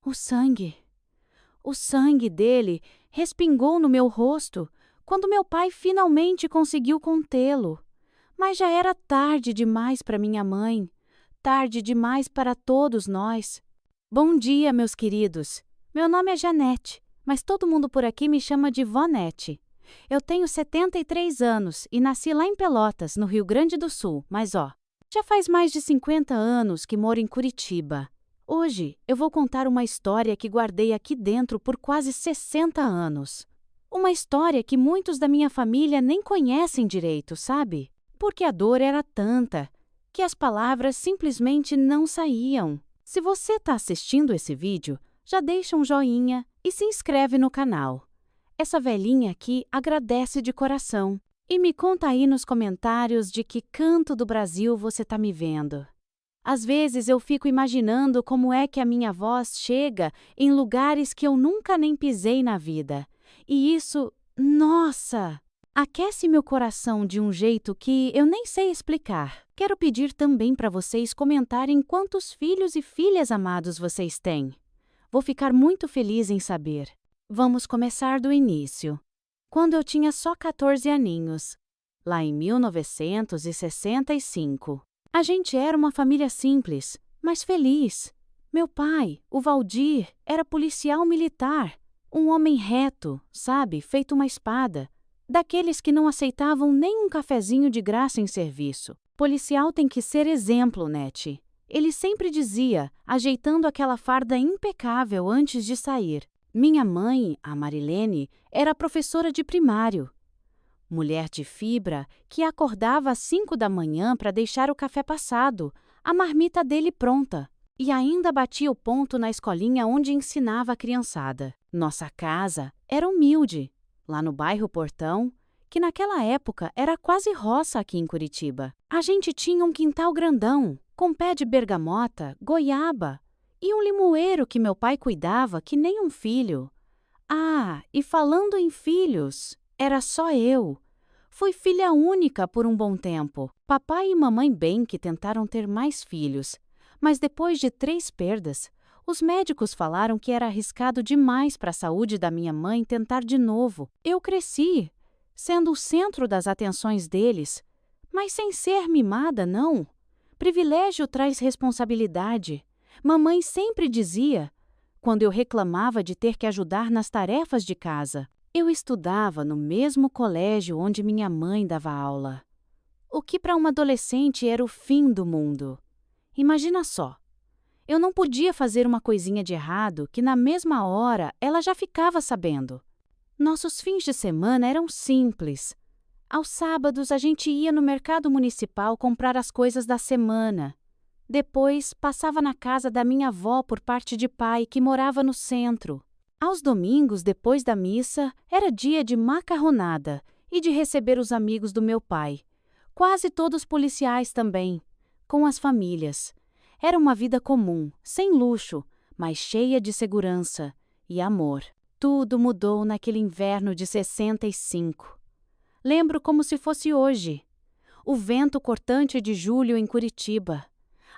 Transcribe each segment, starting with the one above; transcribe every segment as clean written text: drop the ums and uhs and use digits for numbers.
O sangue. O sangue dele respingou no meu rosto quando meu pai finalmente conseguiu contê-lo. Mas já era tarde demais para minha mãe, tarde demais para todos nós. Bom dia, meus queridos. Meu nome é Janete, mas todo mundo por aqui me chama de Vonete. Eu tenho 73 anos e nasci lá em Pelotas, no Rio Grande do Sul, mas já faz mais de 50 anos que moro em Curitiba. Hoje eu vou contar uma história que guardei aqui dentro por quase 60 anos. Uma história que muitos da minha família nem conhecem direito, sabe? Porque a dor era tanta que as palavras simplesmente não saíam. Se você está assistindo esse vídeo, já deixa um joinha e se inscreve no canal. Essa velhinha aqui agradece de coração. E me conta aí nos comentários de que canto do Brasil você está me vendo. Às vezes eu fico imaginando como é que a minha voz chega em lugares que eu nunca nem pisei na vida. E isso, nossa, aquece meu coração de um jeito que eu nem sei explicar. Quero pedir também para vocês comentarem quantos filhos e filhas amados vocês têm. Vou ficar muito feliz em saber. Vamos começar do início. Quando eu tinha só 14 aninhos, lá em 1965. A gente era uma família simples, mas feliz. Meu pai, o Valdir, era policial militar, um homem reto, sabe, feito uma espada, daqueles que não aceitavam nem um cafezinho de graça em serviço. Policial tem que ser exemplo, Nete. Ele sempre dizia, ajeitando aquela farda impecável antes de sair. Minha mãe, a Marilene, era professora de primário. Mulher de fibra que acordava às 5 da manhã para deixar o café passado, a marmita dele pronta, e ainda batia o ponto na escolinha onde ensinava a criançada. Nossa casa era humilde, lá no bairro Portão, que naquela época era quase roça aqui em Curitiba. A gente tinha um quintal grandão, com pé de bergamota, goiaba, e um limoeiro que meu pai cuidava que nem um filho. Ah, e falando em filhos, era só eu. Fui filha única por um bom tempo. Papai e mamãe bem que tentaram ter mais filhos, mas depois de 3 perdas, os médicos falaram que era arriscado demais para a saúde da minha mãe tentar de novo. Eu cresci, sendo o centro das atenções deles, mas sem ser mimada, não. Privilégio traz responsabilidade. Mamãe sempre dizia, quando eu reclamava de ter que ajudar nas tarefas de casa. Eu estudava no mesmo colégio onde minha mãe dava aula. O que para uma adolescente era o fim do mundo. Imagina só. Eu não podia fazer uma coisinha de errado que na mesma hora ela já ficava sabendo. Nossos fins de semana eram simples. Aos sábados a gente ia no mercado municipal comprar as coisas da semana. Depois passava na casa da minha avó por parte de pai, que morava no centro. Aos domingos, depois da missa, era dia de macarronada e de receber os amigos do meu pai. Quase todos policiais também, com as famílias. Era uma vida comum, sem luxo, mas cheia de segurança e amor. Tudo mudou naquele inverno de 65. Lembro como se fosse hoje. O vento cortante de julho em Curitiba.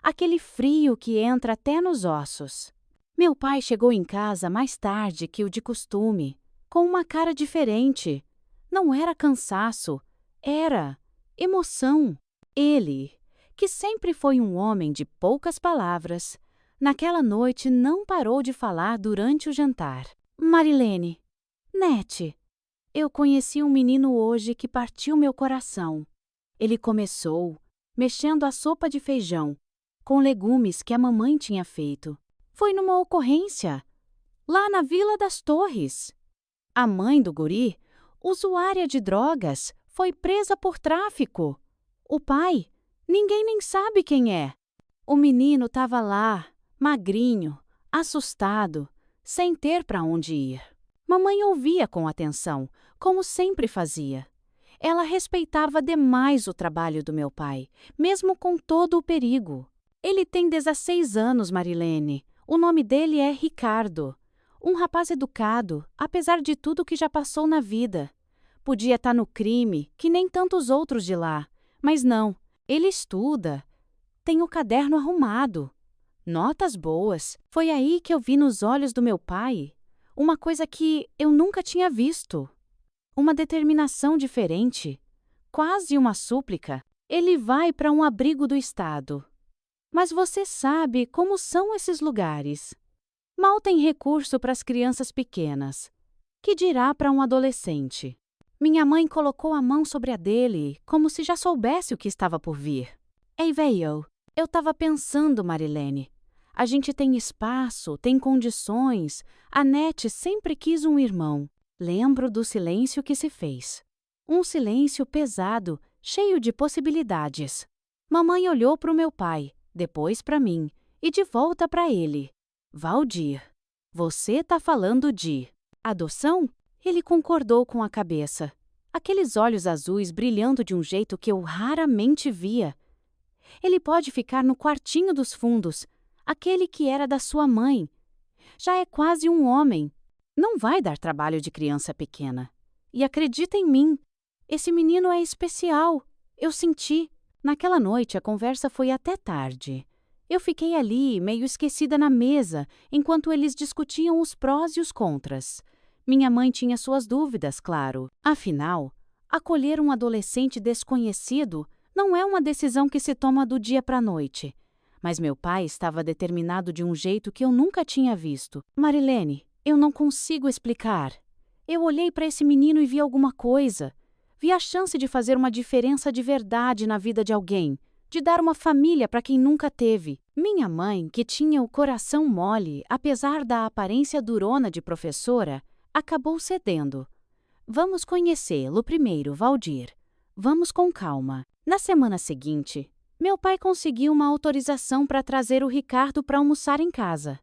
Aquele frio que entra até nos ossos. Meu pai chegou em casa mais tarde que o de costume, com uma cara diferente. Não era cansaço, era emoção. Ele, que sempre foi um homem de poucas palavras, naquela noite não parou de falar durante o jantar. Marilene, Nete, eu conheci um menino hoje que partiu meu coração. Ele começou mexendo a sopa de feijão, com legumes que a mamãe tinha feito. Foi numa ocorrência, lá na Vila das Torres. A mãe do guri, usuária de drogas, foi presa por tráfico. O pai, ninguém nem sabe quem é. O menino estava lá, magrinho, assustado, sem ter para onde ir. Mamãe ouvia com atenção, como sempre fazia. Ela respeitava demais o trabalho do meu pai, mesmo com todo o perigo. Ele tem 16 anos, Marilene. O nome dele é Ricardo. Um rapaz educado, apesar de tudo que já passou na vida. Podia estar no crime, que nem tantos outros de lá. Mas não, ele estuda. Tem o caderno arrumado. Notas boas. Foi aí que eu vi nos olhos do meu pai uma coisa que eu nunca tinha visto. Uma determinação diferente. Quase uma súplica. Ele vai para um abrigo do Estado. Mas você sabe como são esses lugares. Mal tem recurso para as crianças pequenas. Que dirá para um adolescente? Minha mãe colocou a mão sobre a dele, como se já soubesse o que estava por vir. Ei, veio. Eu estava pensando, Marilene. A gente tem espaço, tem condições. A Nete sempre quis um irmão. Lembro do silêncio que se fez. Um silêncio pesado, cheio de possibilidades. Mamãe olhou para o meu pai, depois para mim, e de volta para ele. Valdir, você tá falando de adoção? Ele concordou com a cabeça. Aqueles olhos azuis brilhando de um jeito que eu raramente via. Ele pode ficar no quartinho dos fundos, aquele que era da sua mãe. Já é quase um homem. Não vai dar trabalho de criança pequena. E acredita em mim, esse menino é especial. Eu senti. Naquela noite a conversa foi até tarde. Eu fiquei ali, meio esquecida na mesa, enquanto eles discutiam os prós e os contras. Minha mãe tinha suas dúvidas, claro. Afinal, acolher um adolescente desconhecido não é uma decisão que se toma do dia para a noite. Mas meu pai estava determinado de um jeito que eu nunca tinha visto. Marilene, eu não consigo explicar. Eu olhei para esse menino e vi alguma coisa. Vi a chance de fazer uma diferença de verdade na vida de alguém, de dar uma família para quem nunca teve. Minha mãe, que tinha o coração mole, apesar da aparência durona de professora, acabou cedendo. Vamos conhecê-lo primeiro, Valdir. Vamos com calma. Na semana seguinte, meu pai conseguiu uma autorização para trazer o Ricardo para almoçar em casa.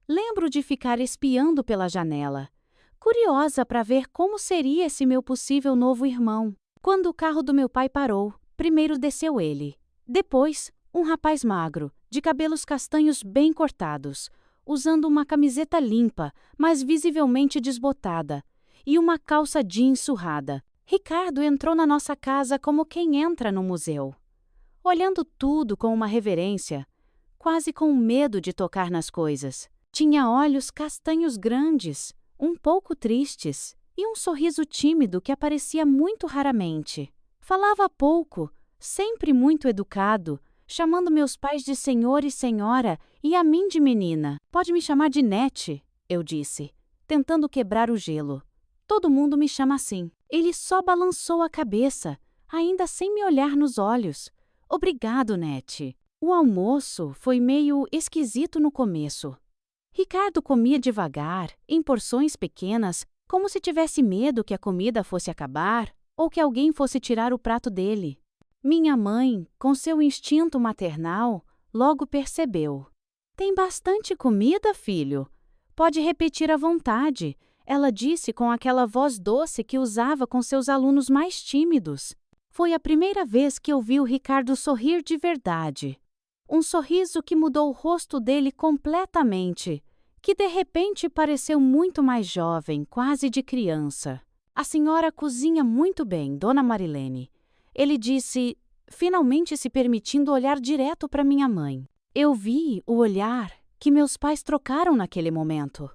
Lembro de ficar espiando pela janela, curiosa para ver como seria esse meu possível novo irmão. Quando o carro do meu pai parou, primeiro desceu ele. Depois, um rapaz magro, de cabelos castanhos bem cortados, usando uma camiseta limpa, mas visivelmente desbotada, e uma calça jeans surrada. Ricardo entrou na nossa casa como quem entra no museu, olhando tudo com uma reverência, quase com medo de tocar nas coisas. Tinha olhos castanhos grandes, um pouco tristes, e um sorriso tímido que aparecia muito raramente. Falava pouco, sempre muito educado, chamando meus pais de senhor e senhora e a mim de menina. Pode me chamar de Nete, eu disse, tentando quebrar o gelo. Todo mundo me chama assim. Ele só balançou a cabeça, ainda sem me olhar nos olhos. Obrigado, Nete. O almoço foi meio esquisito no começo. Ricardo comia devagar, em porções pequenas, como se tivesse medo que a comida fosse acabar ou que alguém fosse tirar o prato dele. Minha mãe, com seu instinto maternal, logo percebeu. Tem bastante comida, filho. Pode repetir à vontade, ela disse com aquela voz doce que usava com seus alunos mais tímidos. Foi a primeira vez que eu vi o Ricardo sorrir de verdade. Um sorriso que mudou o rosto dele completamente, que de repente pareceu muito mais jovem, quase de criança. A senhora cozinha muito bem, Dona Marilene. Ele disse, finalmente se permitindo olhar direto para minha mãe. Eu vi o olhar que meus pais trocaram naquele momento.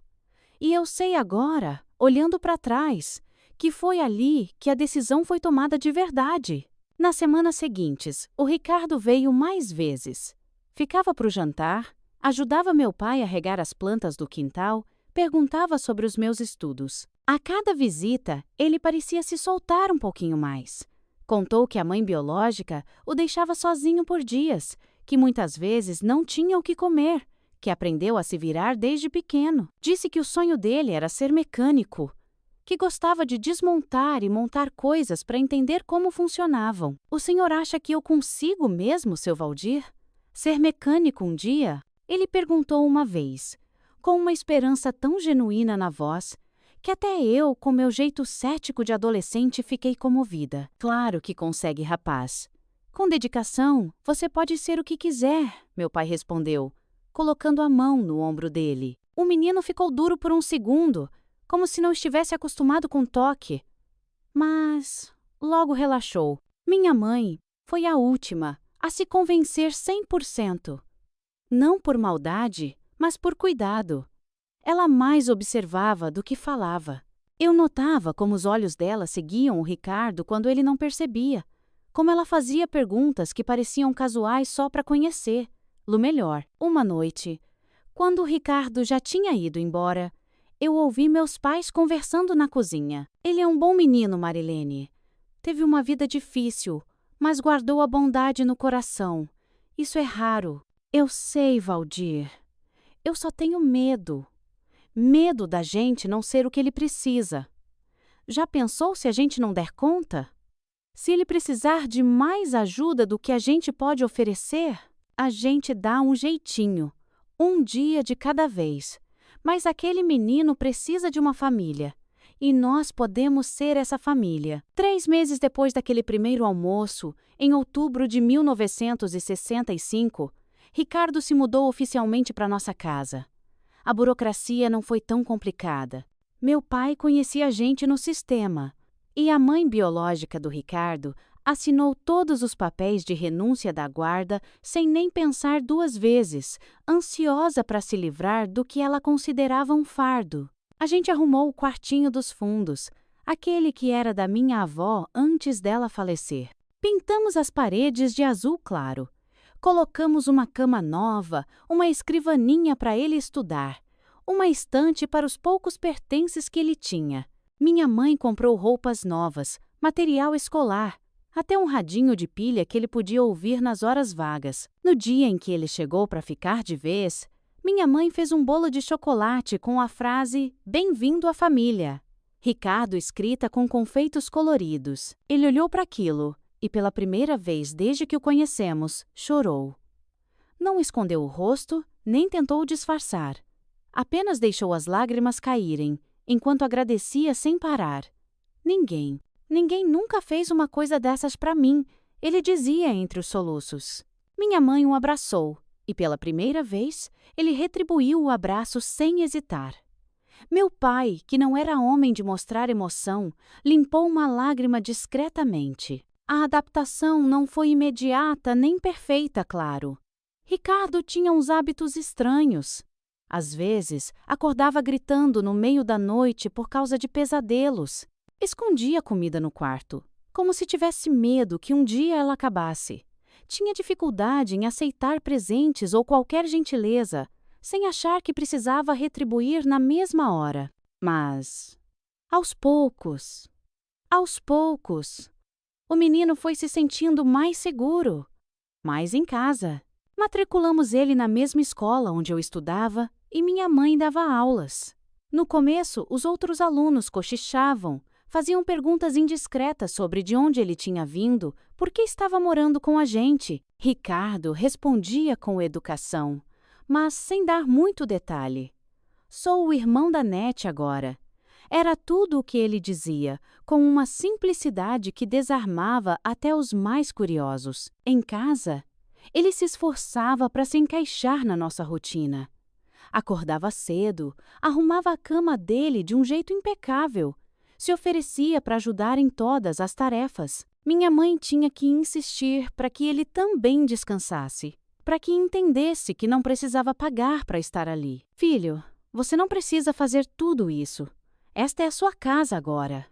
E eu sei agora, olhando para trás, que foi ali que a decisão foi tomada de verdade. Nas semanas seguintes, o Ricardo veio mais vezes. Ficava para o jantar, ajudava meu pai a regar as plantas do quintal, perguntava sobre os meus estudos. A cada visita, ele parecia se soltar um pouquinho mais. Contou que a mãe biológica o deixava sozinho por dias, que muitas vezes não tinha o que comer, que aprendeu a se virar desde pequeno. Disse que o sonho dele era ser mecânico, que gostava de desmontar e montar coisas para entender como funcionavam. O senhor acha que eu consigo mesmo, seu Valdir? Ser mecânico um dia? Ele perguntou uma vez, com uma esperança tão genuína na voz, que até eu, com meu jeito cético de adolescente, fiquei comovida. Claro que consegue, rapaz. Com dedicação, você pode ser o que quiser, meu pai respondeu, colocando a mão no ombro dele. O menino ficou duro por um segundo, como se não estivesse acostumado com toque. Mas logo relaxou. Minha mãe foi a última a se convencer 100%. Não por maldade, mas por cuidado. Ela mais observava do que falava. Eu notava como os olhos dela seguiam o Ricardo quando ele não percebia, como ela fazia perguntas que pareciam casuais só para conhecê-lo melhor. Uma noite, quando o Ricardo já tinha ido embora, eu ouvi meus pais conversando na cozinha. Ele é um bom menino, Marilene. Teve uma vida difícil, mas guardou a bondade no coração. Isso é raro. Eu sei, Valdir. Eu só tenho medo. Medo da gente não ser o que ele precisa. Já pensou se a gente não der conta? Se ele precisar de mais ajuda do que a gente pode oferecer, a gente dá um jeitinho, um dia de cada vez. Mas aquele menino precisa de uma família, e nós podemos ser essa família. 3 meses depois daquele primeiro almoço, em outubro de 1965, Ricardo se mudou oficialmente para nossa casa. A burocracia não foi tão complicada. Meu pai conhecia a gente no sistema, e a mãe biológica do Ricardo assinou todos os papéis de renúncia da guarda sem nem pensar 2 vezes, ansiosa para se livrar do que ela considerava um fardo. A gente arrumou o quartinho dos fundos, aquele que era da minha avó antes dela falecer. Pintamos as paredes de azul claro. Colocamos uma cama nova, uma escrivaninha para ele estudar, uma estante para os poucos pertences que ele tinha. Minha mãe comprou roupas novas, material escolar, até um radinho de pilha que ele podia ouvir nas horas vagas. No dia em que ele chegou para ficar de vez, minha mãe fez um bolo de chocolate com a frase "Bem-vindo à família", Ricardo escrita com confeitos coloridos. Ele olhou para aquilo e, pela primeira vez desde que o conhecemos, chorou. Não escondeu o rosto, nem tentou disfarçar. Apenas deixou as lágrimas caírem, enquanto agradecia sem parar. Ninguém nunca fez uma coisa dessas para mim, ele dizia entre os soluços. Minha mãe o abraçou, e pela primeira vez, ele retribuiu o abraço sem hesitar. Meu pai, que não era homem de mostrar emoção, limpou uma lágrima discretamente. A adaptação não foi imediata nem perfeita, claro. Ricardo tinha uns hábitos estranhos. Às vezes, acordava gritando no meio da noite por causa de pesadelos. Escondia comida no quarto, como se tivesse medo que um dia ela acabasse. Tinha dificuldade em aceitar presentes ou qualquer gentileza, sem achar que precisava retribuir na mesma hora. Mas, aos poucos, o menino foi se sentindo mais seguro, mais em casa. Matriculamos ele na mesma escola onde eu estudava e minha mãe dava aulas. No começo, os outros alunos cochichavam, faziam perguntas indiscretas sobre de onde ele tinha vindo, por que estava morando com a gente. Ricardo respondia com educação, mas sem dar muito detalhe. Sou o irmão da Nete agora. Era tudo o que ele dizia, com uma simplicidade que desarmava até os mais curiosos. Em casa, ele se esforçava para se encaixar na nossa rotina. Acordava cedo, arrumava a cama dele de um jeito impecável, se oferecia para ajudar em todas as tarefas. Minha mãe tinha que insistir para que ele também descansasse, para que entendesse que não precisava pagar para estar ali. Filho, você não precisa fazer tudo isso. Esta é a sua casa agora.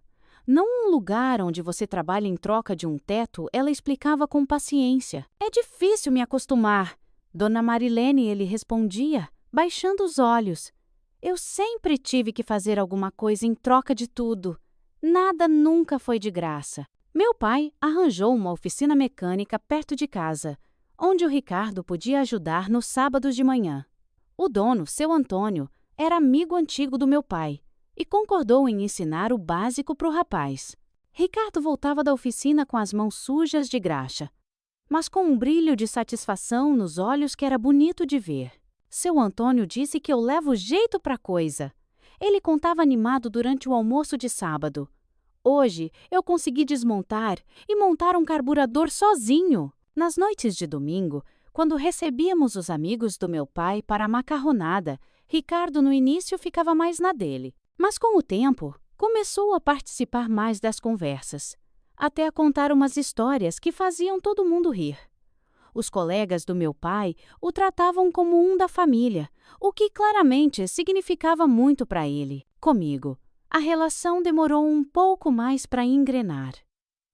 Não um lugar onde você trabalha em troca de um teto, ela explicava com paciência. É difícil me acostumar. Dona Marilene, ele respondia, baixando os olhos. Eu sempre tive que fazer alguma coisa em troca de tudo. Nada nunca foi de graça. Meu pai arranjou uma oficina mecânica perto de casa, onde o Ricardo podia ajudar nos sábados de manhã. O dono, seu Antônio, era amigo antigo do meu pai e concordou em ensinar o básico para o rapaz. Ricardo voltava da oficina com as mãos sujas de graxa, mas com um brilho de satisfação nos olhos que era bonito de ver. Seu Antônio disse que eu levo jeito para a coisa. Ele contava animado durante o almoço de sábado. Hoje, eu consegui desmontar e montar um carburador sozinho. Nas noites de domingo, quando recebíamos os amigos do meu pai para a macarronada, Ricardo no início ficava mais na dele. Mas com o tempo, começou a participar mais das conversas, até a contar umas histórias que faziam todo mundo rir. Os colegas do meu pai o tratavam como um da família, o que claramente significava muito para ele. Comigo, a relação demorou um pouco mais para engrenar.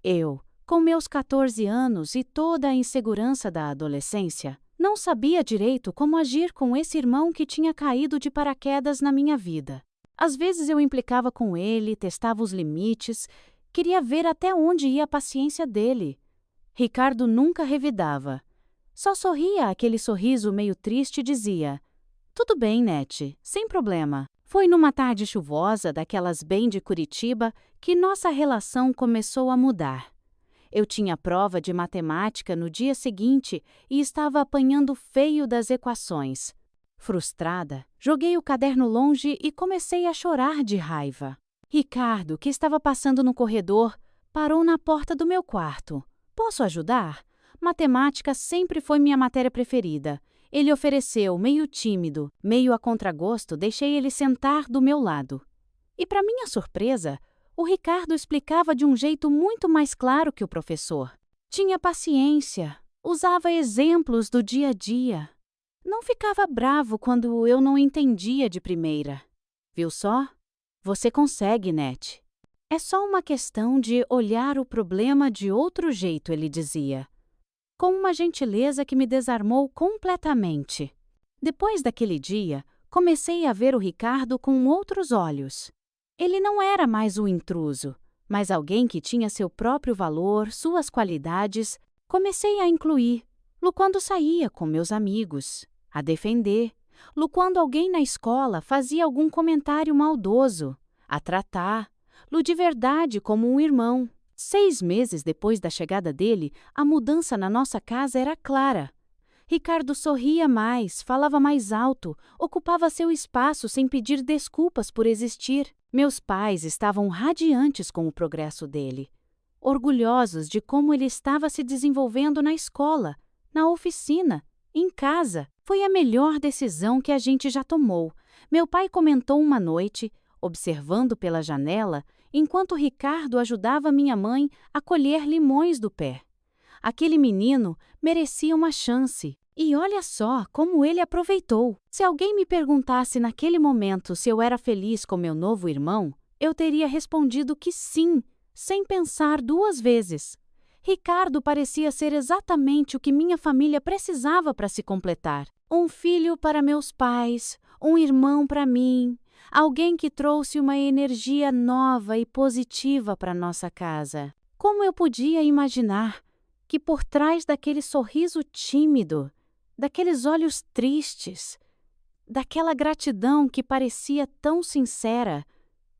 Eu, com meus 14 anos e toda a insegurança da adolescência, não sabia direito como agir com esse irmão que tinha caído de paraquedas na minha vida. Às vezes eu implicava com ele, testava os limites, queria ver até onde ia a paciência dele. Ricardo nunca revidava. Só sorria aquele sorriso meio triste e dizia: "Tudo bem, Nete, sem problema." Foi numa tarde chuvosa, daquelas bem de Curitiba, que nossa relação começou a mudar. Eu tinha prova de matemática no dia seguinte e estava apanhando feio das equações. Frustrada, joguei o caderno longe e comecei a chorar de raiva. Ricardo, que estava passando no corredor, parou na porta do meu quarto. "Posso ajudar?" Matemática sempre foi minha matéria preferida. Ele ofereceu, meio tímido, meio a contragosto, deixei ele sentar do meu lado. E, para minha surpresa, o Ricardo explicava de um jeito muito mais claro que o professor. Tinha paciência, usava exemplos do dia a dia. Não ficava bravo quando eu não entendia de primeira. "Viu só? Você consegue, Nete. É só uma questão de olhar o problema de outro jeito", ele dizia, com uma gentileza que me desarmou completamente. Depois daquele dia, comecei a ver o Ricardo com outros olhos. Ele não era mais o intruso, mas alguém que tinha seu próprio valor, suas qualidades. Comecei a incluí-lo quando saía com meus amigos, a defender-lo quando alguém na escola fazia algum comentário maldoso, a tratar-lo de verdade como um irmão. 6 meses depois da chegada dele, a mudança na nossa casa era clara. Ricardo sorria mais, falava mais alto, ocupava seu espaço sem pedir desculpas por existir. Meus pais estavam radiantes com o progresso dele, orgulhosos de como ele estava se desenvolvendo na escola, na oficina, em casa. Foi a melhor decisão que a gente já tomou. Meu pai comentou uma noite, observando pela janela, enquanto Ricardo ajudava minha mãe a colher limões do pé. Aquele menino merecia uma chance. E olha só como ele aproveitou. Se alguém me perguntasse naquele momento se eu era feliz com meu novo irmão, eu teria respondido que sim, sem pensar 2 vezes. Ricardo parecia ser exatamente o que minha família precisava para se completar. Um filho para meus pais, um irmão para mim, alguém que trouxe uma energia nova e positiva para nossa casa. Como eu podia imaginar que por trás daquele sorriso tímido, daqueles olhos tristes, daquela gratidão que parecia tão sincera,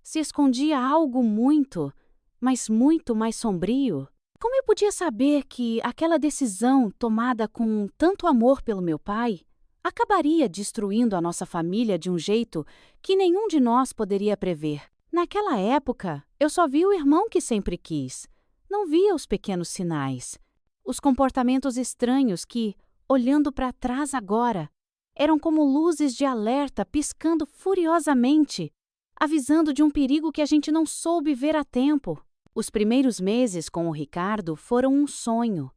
se escondia algo muito, mas muito mais sombrio? Como eu podia saber que aquela decisão tomada com tanto amor pelo meu pai acabaria destruindo a nossa família de um jeito que nenhum de nós poderia prever? Naquela época, eu só via o irmão que sempre quis. Não via os pequenos sinais, os comportamentos estranhos que, olhando para trás agora, eram como luzes de alerta piscando furiosamente, avisando de um perigo que a gente não soube ver a tempo. Os primeiros meses com o Ricardo foram um sonho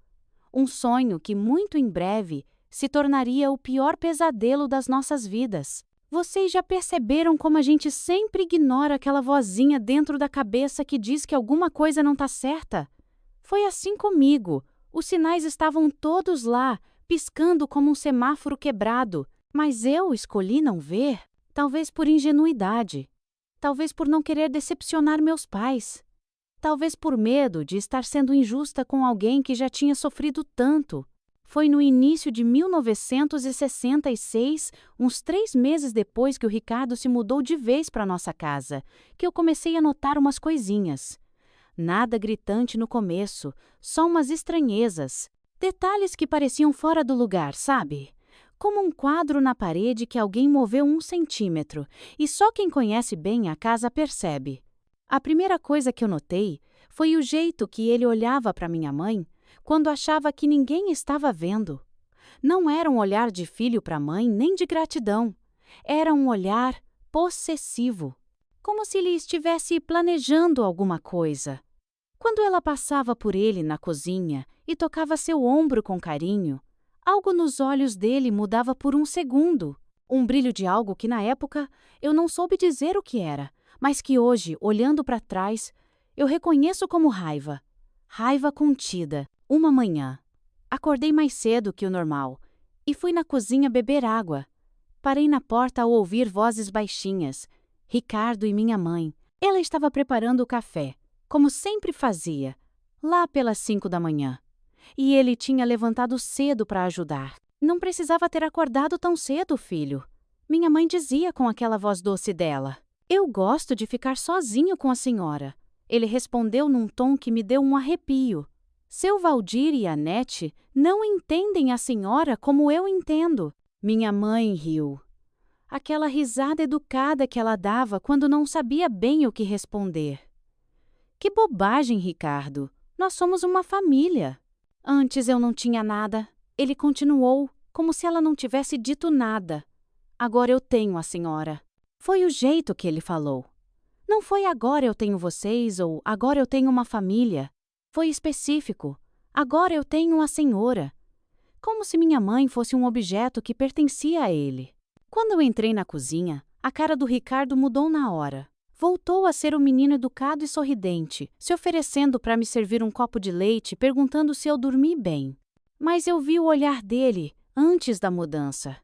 que muito em breve se tornaria o pior pesadelo das nossas vidas. Vocês já perceberam como a gente sempre ignora aquela vozinha dentro da cabeça que diz que alguma coisa não está certa? Foi assim comigo. Os sinais estavam todos lá, piscando como um semáforo quebrado, mas eu escolhi não ver, talvez por ingenuidade, talvez por não querer decepcionar meus pais, talvez por medo de estar sendo injusta com alguém que já tinha sofrido tanto. Foi no início de 1966, uns 3 meses depois que o Ricardo se mudou de vez para nossa casa, que eu comecei a notar umas coisinhas. Nada gritante no começo, só umas estranhezas. Detalhes que pareciam fora do lugar, sabe? Como um quadro na parede que alguém moveu 1 centímetro, e só quem conhece bem a casa percebe. A primeira coisa que eu notei foi o jeito que ele olhava para minha mãe quando achava que ninguém estava vendo. Não era um olhar de filho para mãe nem de gratidão. Era um olhar possessivo, como se ele estivesse planejando alguma coisa. Quando ela passava por ele na cozinha e tocava seu ombro com carinho, Algo nos olhos dele mudava por um segundo. Um brilho de algo que na época eu não soube dizer o que era, mas que hoje, olhando para trás, eu reconheço como raiva. Raiva contida. Uma manhã. Acordei mais cedo que o normal e fui na cozinha beber água. Parei na porta ao ouvir vozes baixinhas. Ricardo e minha mãe. Ela estava preparando o café, como sempre fazia, lá pelas 5 da manhã. E ele tinha levantado cedo para ajudar. Não precisava ter acordado tão cedo, filho. Minha mãe dizia com aquela voz doce dela. Eu gosto de ficar sozinho com a senhora. Ele respondeu num tom que me deu um arrepio. Seu Valdir e Anete não entendem a senhora como eu entendo. Minha mãe riu. Aquela risada educada que ela dava quando não sabia bem o que responder. Que bobagem, Ricardo. Nós somos uma família. Antes eu não tinha nada. Ele continuou, como se ela não tivesse dito nada. Agora eu tenho a senhora. Foi o jeito que ele falou. Não foi agora eu tenho vocês ou agora eu tenho uma família. Foi específico. Agora eu tenho a senhora. Como se minha mãe fosse um objeto que pertencia a ele. Quando eu entrei na cozinha, a cara do Ricardo mudou na hora. Voltou a ser um menino educado e sorridente, se oferecendo para me servir um copo de leite, perguntando se eu dormi bem. Mas eu vi o olhar dele antes da mudança.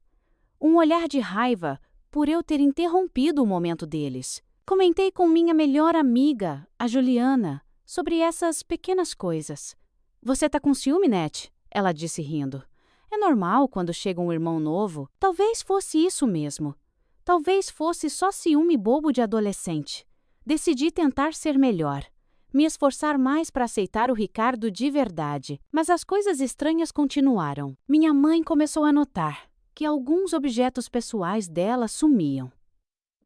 Um olhar de raiva por eu ter interrompido o momento deles. Comentei com minha melhor amiga, a Juliana, sobre essas pequenas coisas. Você tá com ciúme, Net? Ela disse rindo. É normal quando chega um irmão novo. Talvez fosse isso mesmo. Talvez fosse só ciúme bobo de adolescente. Decidi tentar ser melhor. Me esforçar mais para aceitar o Ricardo de verdade. Mas as coisas estranhas continuaram. Minha mãe começou a notar que alguns objetos pessoais dela sumiam.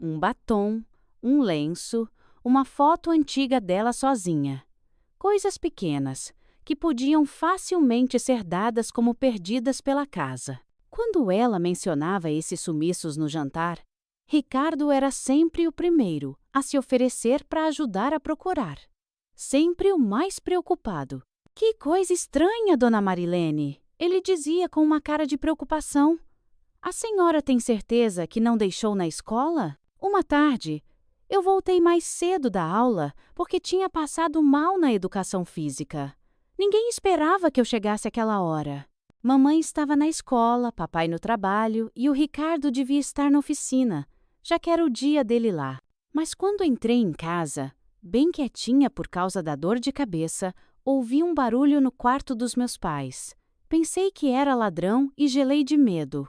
Um batom, um lenço, uma foto antiga dela sozinha. Coisas pequenas, que podiam facilmente ser dadas como perdidas pela casa. Quando ela mencionava esses sumiços no jantar, Ricardo era sempre o primeiro a se oferecer para ajudar a procurar. Sempre o mais preocupado. Que coisa estranha, dona Marilene! Ele dizia com uma cara de preocupação. A senhora tem certeza que não deixou na escola? Uma tarde, eu voltei mais cedo da aula porque tinha passado mal na educação física. Ninguém esperava que eu chegasse àquela hora. Mamãe estava na escola, papai no trabalho e o Ricardo devia estar na oficina, já que era o dia dele lá. Mas quando entrei em casa, bem quietinha por causa da dor de cabeça, ouvi um barulho no quarto dos meus pais. Pensei que era ladrão e gelei de medo.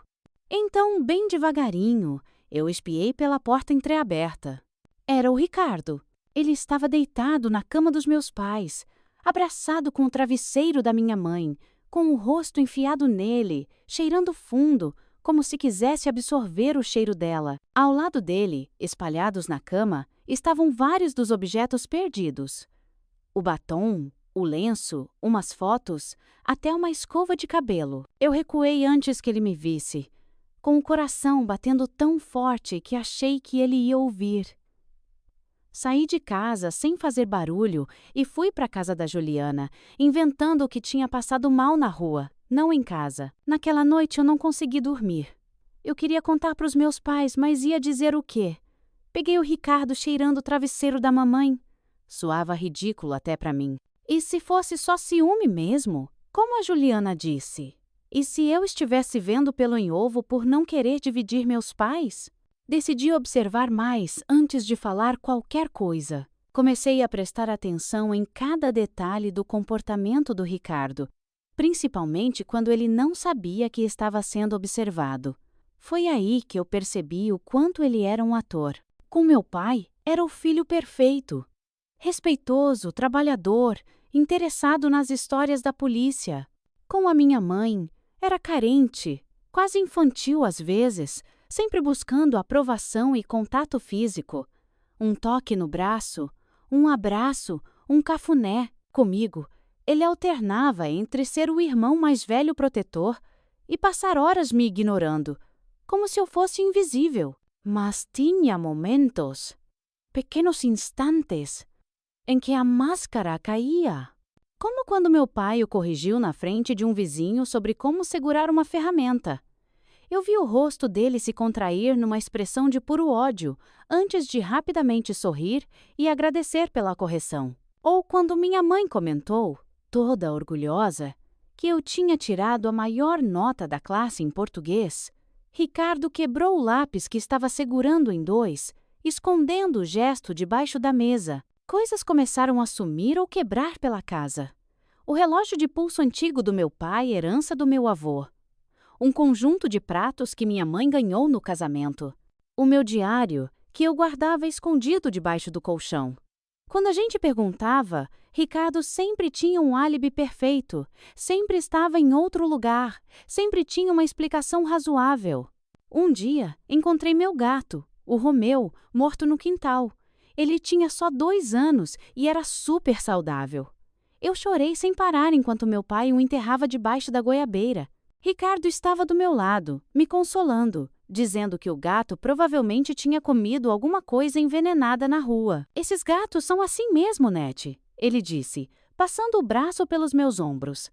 Então, bem devagarinho, eu espiei pela porta entreaberta. Era o Ricardo. Ele estava deitado na cama dos meus pais, abraçado com o travesseiro da minha mãe, com o rosto enfiado nele, cheirando fundo, como se quisesse absorver o cheiro dela. Ao lado dele, espalhados na cama, estavam vários dos objetos perdidos. O batom, o lenço, umas fotos, até uma escova de cabelo. Eu recuei antes que ele me visse, com o coração batendo tão forte que achei que ele ia ouvir. Saí de casa sem fazer barulho e fui para a casa da Juliana, inventando que tinha passado mal na rua, não em casa. Naquela noite eu não consegui dormir. Eu queria contar para os meus pais, mas ia dizer o quê? Peguei o Ricardo cheirando o travesseiro da mamãe. Soava ridículo até para mim. E se fosse só ciúme mesmo? Como a Juliana disse. E se eu estivesse vendo pelo em ovo por não querer dividir meus pais? Decidi observar mais antes de falar qualquer coisa. Comecei a prestar atenção em cada detalhe do comportamento do Ricardo, principalmente quando ele não sabia que estava sendo observado. Foi aí que eu percebi o quanto ele era um ator. Com meu pai, era o filho perfeito. Respeitoso, trabalhador, interessado nas histórias da polícia. Com a minha mãe, era carente, quase infantil às vezes, sempre buscando aprovação e contato físico. Um toque no braço, um abraço, um cafuné. Comigo, ele alternava entre ser o irmão mais velho protetor e passar horas me ignorando, como se eu fosse invisível. Mas tinha momentos, pequenos instantes, em que a máscara caía. Como quando meu pai o corrigiu na frente de um vizinho sobre como segurar uma ferramenta. Eu vi o rosto dele se contrair numa expressão de puro ódio, antes de rapidamente sorrir e agradecer pela correção. Ou quando minha mãe comentou, toda orgulhosa, que eu tinha tirado a maior nota da classe em português, Ricardo quebrou o lápis que estava segurando em dois, escondendo o gesto debaixo da mesa. Coisas começaram a sumir ou quebrar pela casa. O relógio de pulso antigo do meu pai, herança do meu avô. Um conjunto de pratos que minha mãe ganhou no casamento. O meu diário, que eu guardava escondido debaixo do colchão. Quando a gente perguntava, Ricardo sempre tinha um álibi perfeito, sempre estava em outro lugar, sempre tinha uma explicação razoável. Um dia, encontrei meu gato, o Romeu, morto no quintal. Ele tinha só 2 anos e era super saudável. Eu chorei sem parar enquanto meu pai o enterrava debaixo da goiabeira. Ricardo estava do meu lado, me consolando, dizendo que o gato provavelmente tinha comido alguma coisa envenenada na rua. Esses gatos são assim mesmo, Nete, ele disse, passando o braço pelos meus ombros.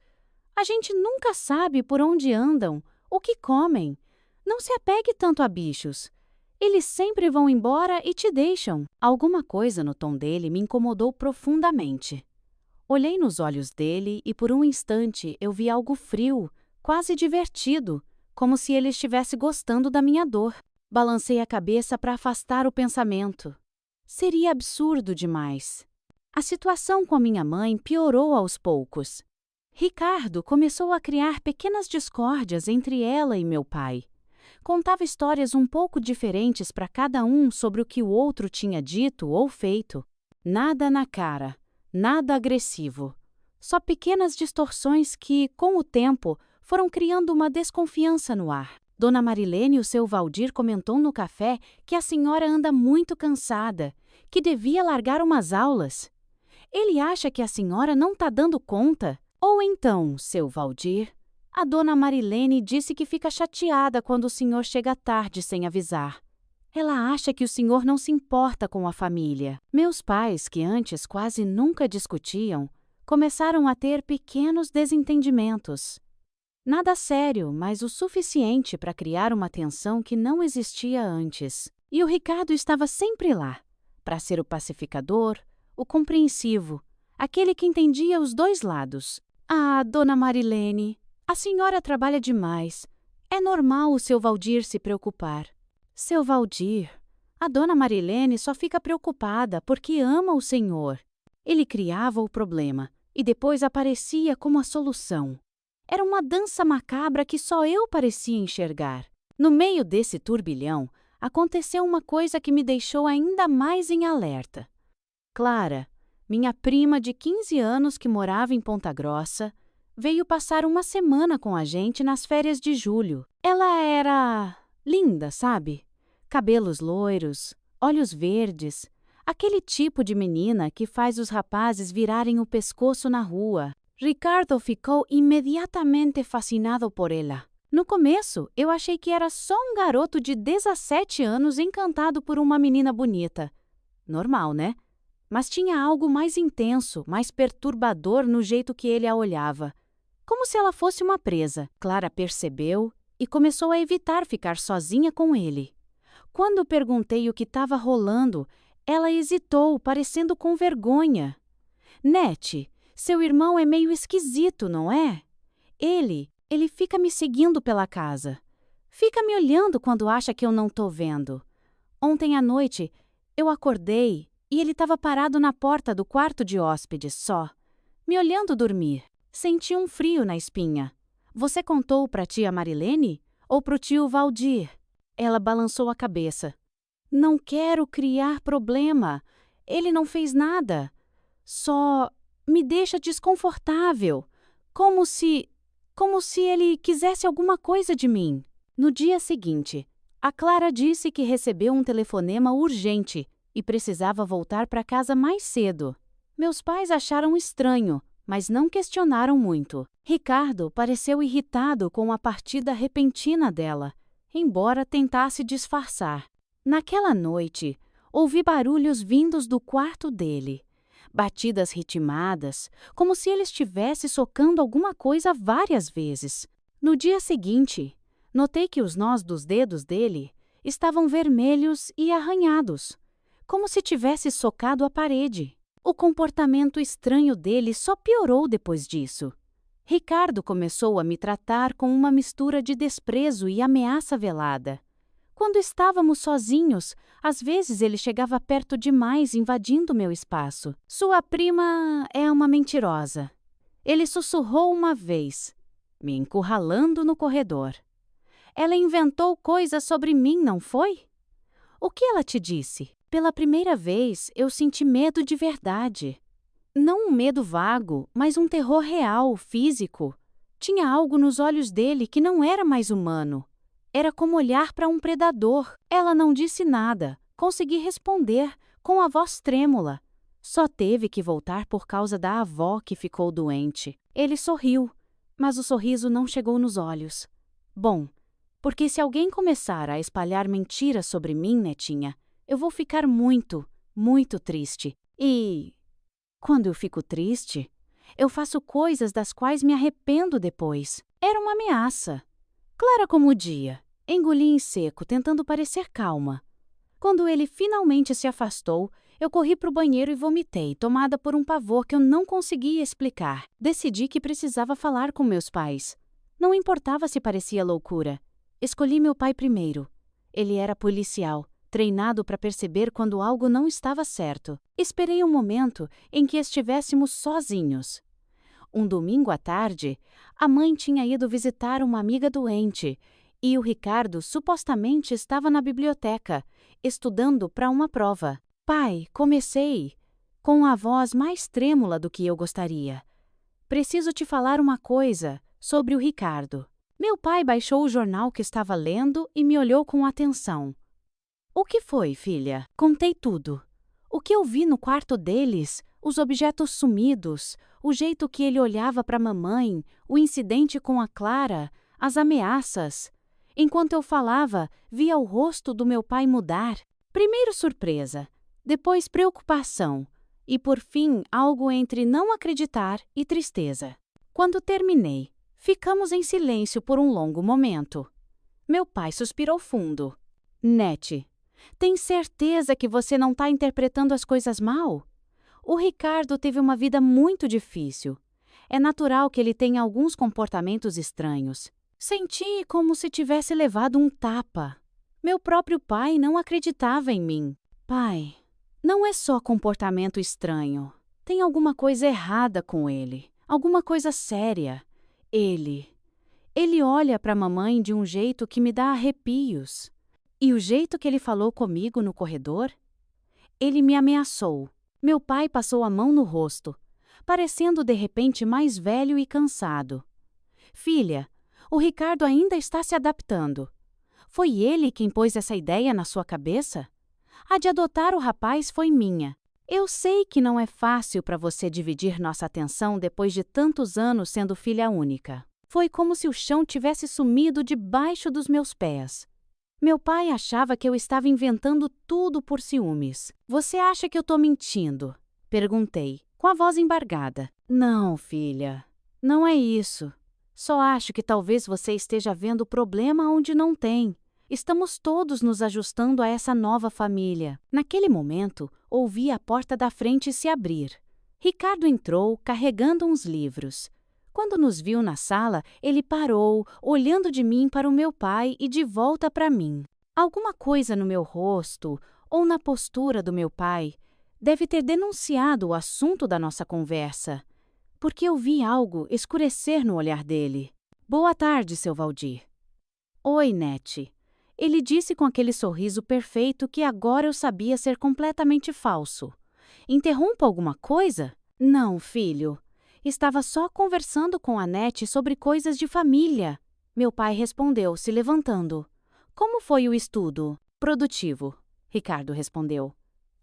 A gente nunca sabe por onde andam, o que comem. Não se apegue tanto a bichos. Eles sempre vão embora e te deixam. Alguma coisa no tom dele me incomodou profundamente. Olhei nos olhos dele e por um instante eu vi algo frio, quase divertido, como se ele estivesse gostando da minha dor. Balancei a cabeça para afastar o pensamento. Seria absurdo demais. A situação com a minha mãe piorou aos poucos. Ricardo começou a criar pequenas discórdias entre ela e meu pai. Contava histórias um pouco diferentes para cada um sobre o que o outro tinha dito ou feito. Nada na cara, nada agressivo. Só pequenas distorções que, com o tempo, foram criando uma desconfiança no ar. Dona Marilene e o seu Valdir comentou no café que a senhora anda muito cansada, que devia largar umas aulas. Ele acha que a senhora não está dando conta. Ou então, seu Valdir, a dona Marilene disse que fica chateada quando o senhor chega tarde sem avisar. Ela acha que o senhor não se importa com a família. Meus pais, que antes quase nunca discutiam, começaram a ter pequenos desentendimentos. Nada sério, mas o suficiente para criar uma tensão que não existia antes. E o Ricardo estava sempre lá, para ser o pacificador, o compreensivo, aquele que entendia os dois lados. Ah, dona Marilene, a senhora trabalha demais. É normal o seu Valdir se preocupar. Seu Valdir, a dona Marilene só fica preocupada porque ama o senhor. Ele criava o problema e depois aparecia como a solução. Era uma dança macabra que só eu parecia enxergar. No meio desse turbilhão, aconteceu uma coisa que me deixou ainda mais em alerta. Clara, minha prima de 15 anos que morava em Ponta Grossa, veio passar uma semana com a gente nas férias de julho. Ela era linda, sabe? Cabelos loiros, olhos verdes, aquele tipo de menina que faz os rapazes virarem o pescoço na rua. Ricardo ficou imediatamente fascinado por ela. No começo, eu achei que era só um garoto de 17 anos encantado por uma menina bonita. Normal, né? Mas tinha algo mais intenso, mais perturbador no jeito que ele a olhava. Como se ela fosse uma presa. Clara percebeu e começou a evitar ficar sozinha com ele. Quando perguntei o que estava rolando, ela hesitou, parecendo com vergonha. Nete, seu irmão é meio esquisito, não é? Ele fica me seguindo pela casa. Fica me olhando quando acha que eu não tô vendo. Ontem à noite, eu acordei e ele estava parado na porta do quarto de hóspedes, só, me olhando dormir. Senti um frio na espinha. Você contou pra tia Marilene? Ou pro tio Valdir? Ela balançou a cabeça. Não quero criar problema. Ele não fez nada. Só me deixa desconfortável. Como se ele quisesse alguma coisa de mim. No dia seguinte, a Clara disse que recebeu um telefonema urgente e precisava voltar para casa mais cedo. Meus pais acharam estranho, mas não questionaram muito. Ricardo pareceu irritado com a partida repentina dela, embora tentasse disfarçar. Naquela noite, ouvi barulhos vindos do quarto dele. batidas ritmadas, como se ele estivesse socando alguma coisa várias vezes. No dia seguinte, notei que os nós dos dedos dele estavam vermelhos e arranhados, como se tivesse socado a parede. O comportamento estranho dele só piorou depois disso. Ricardo começou a me tratar com uma mistura de desprezo e ameaça velada. Quando estávamos sozinhos, às vezes ele chegava perto demais, invadindo meu espaço. Sua prima é uma mentirosa. Ele sussurrou uma vez, me encurralando no corredor. Ela inventou coisas sobre mim, não foi? O que ela te disse? Pela primeira vez, eu senti medo de verdade. Não um medo vago, mas um terror real, físico. Tinha algo nos olhos dele que não era mais humano. Era como olhar para um predador. Ela não disse nada. Consegui responder, com a voz trêmula. Só teve que voltar por causa da avó que ficou doente. Ele sorriu, mas o sorriso não chegou nos olhos. Bom, porque se alguém começar a espalhar mentiras sobre mim, netinha, eu vou ficar muito, muito triste. E quando eu fico triste, eu faço coisas das quais me arrependo depois. Era uma ameaça. Clara como o dia. Engoli em seco, tentando parecer calma. Quando ele finalmente se afastou, eu corri para o banheiro e vomitei, tomada por um pavor que eu não conseguia explicar. Decidi que precisava falar com meus pais. Não importava se parecia loucura. Escolhi meu pai primeiro. Ele era policial, treinado para perceber quando algo não estava certo. Esperei um momento em que estivéssemos sozinhos. Um domingo à tarde, a mãe tinha ido visitar uma amiga doente e o Ricardo supostamente estava na biblioteca, estudando para uma prova. Pai, comecei, com a voz mais trêmula do que eu gostaria. Preciso te falar uma coisa sobre o Ricardo. Meu pai baixou o jornal que estava lendo e me olhou com atenção. O que foi, filha? Contei tudo. O que eu vi no quarto deles, os objetos sumidos, o jeito que ele olhava para a mamãe, o incidente com a Clara, as ameaças. Enquanto eu falava, via o rosto do meu pai mudar. Primeiro surpresa, depois preocupação e, por fim, algo entre não acreditar e tristeza. Quando terminei, ficamos em silêncio por um longo momento. Meu pai suspirou fundo. Nete, tem certeza que você não está interpretando as coisas mal? O Ricardo teve uma vida muito difícil. É natural que ele tenha alguns comportamentos estranhos. Senti como se tivesse levado um tapa. Meu próprio pai não acreditava em mim. Pai, não é só comportamento estranho. Tem alguma coisa errada com ele. Alguma coisa séria. Ele olha para a mamãe de um jeito que me dá arrepios. E o jeito que ele falou comigo no corredor? Ele me ameaçou. Meu pai passou a mão no rosto, parecendo de repente mais velho e cansado. Filha, o Ricardo ainda está se adaptando. Foi ele quem pôs essa ideia na sua cabeça? A de adotar o rapaz foi minha. Eu sei que não é fácil para você dividir nossa atenção depois de tantos anos sendo filha única. Foi como se o chão tivesse sumido debaixo dos meus pés. Meu pai achava que eu estava inventando tudo por ciúmes. Você acha que eu estou mentindo? Perguntei, com a voz embargada. Não, filha, não é isso. Só acho que talvez você esteja vendo o problema onde não tem. Estamos todos nos ajustando a essa nova família. Naquele momento, ouvi a porta da frente se abrir. Ricardo entrou, carregando uns livros. Quando nos viu na sala, ele parou, olhando de mim para o meu pai e de volta para mim. Alguma coisa no meu rosto, ou na postura do meu pai, deve ter denunciado o assunto da nossa conversa, porque eu vi algo escurecer no olhar dele. Boa tarde, seu Valdir. Oi, Nete. Ele disse com aquele sorriso perfeito que agora eu sabia ser completamente falso. Interrompo alguma coisa? Não, filho. Estava só conversando com a Nete sobre coisas de família. Meu pai respondeu, se levantando. Como foi o estudo? Produtivo, Ricardo respondeu.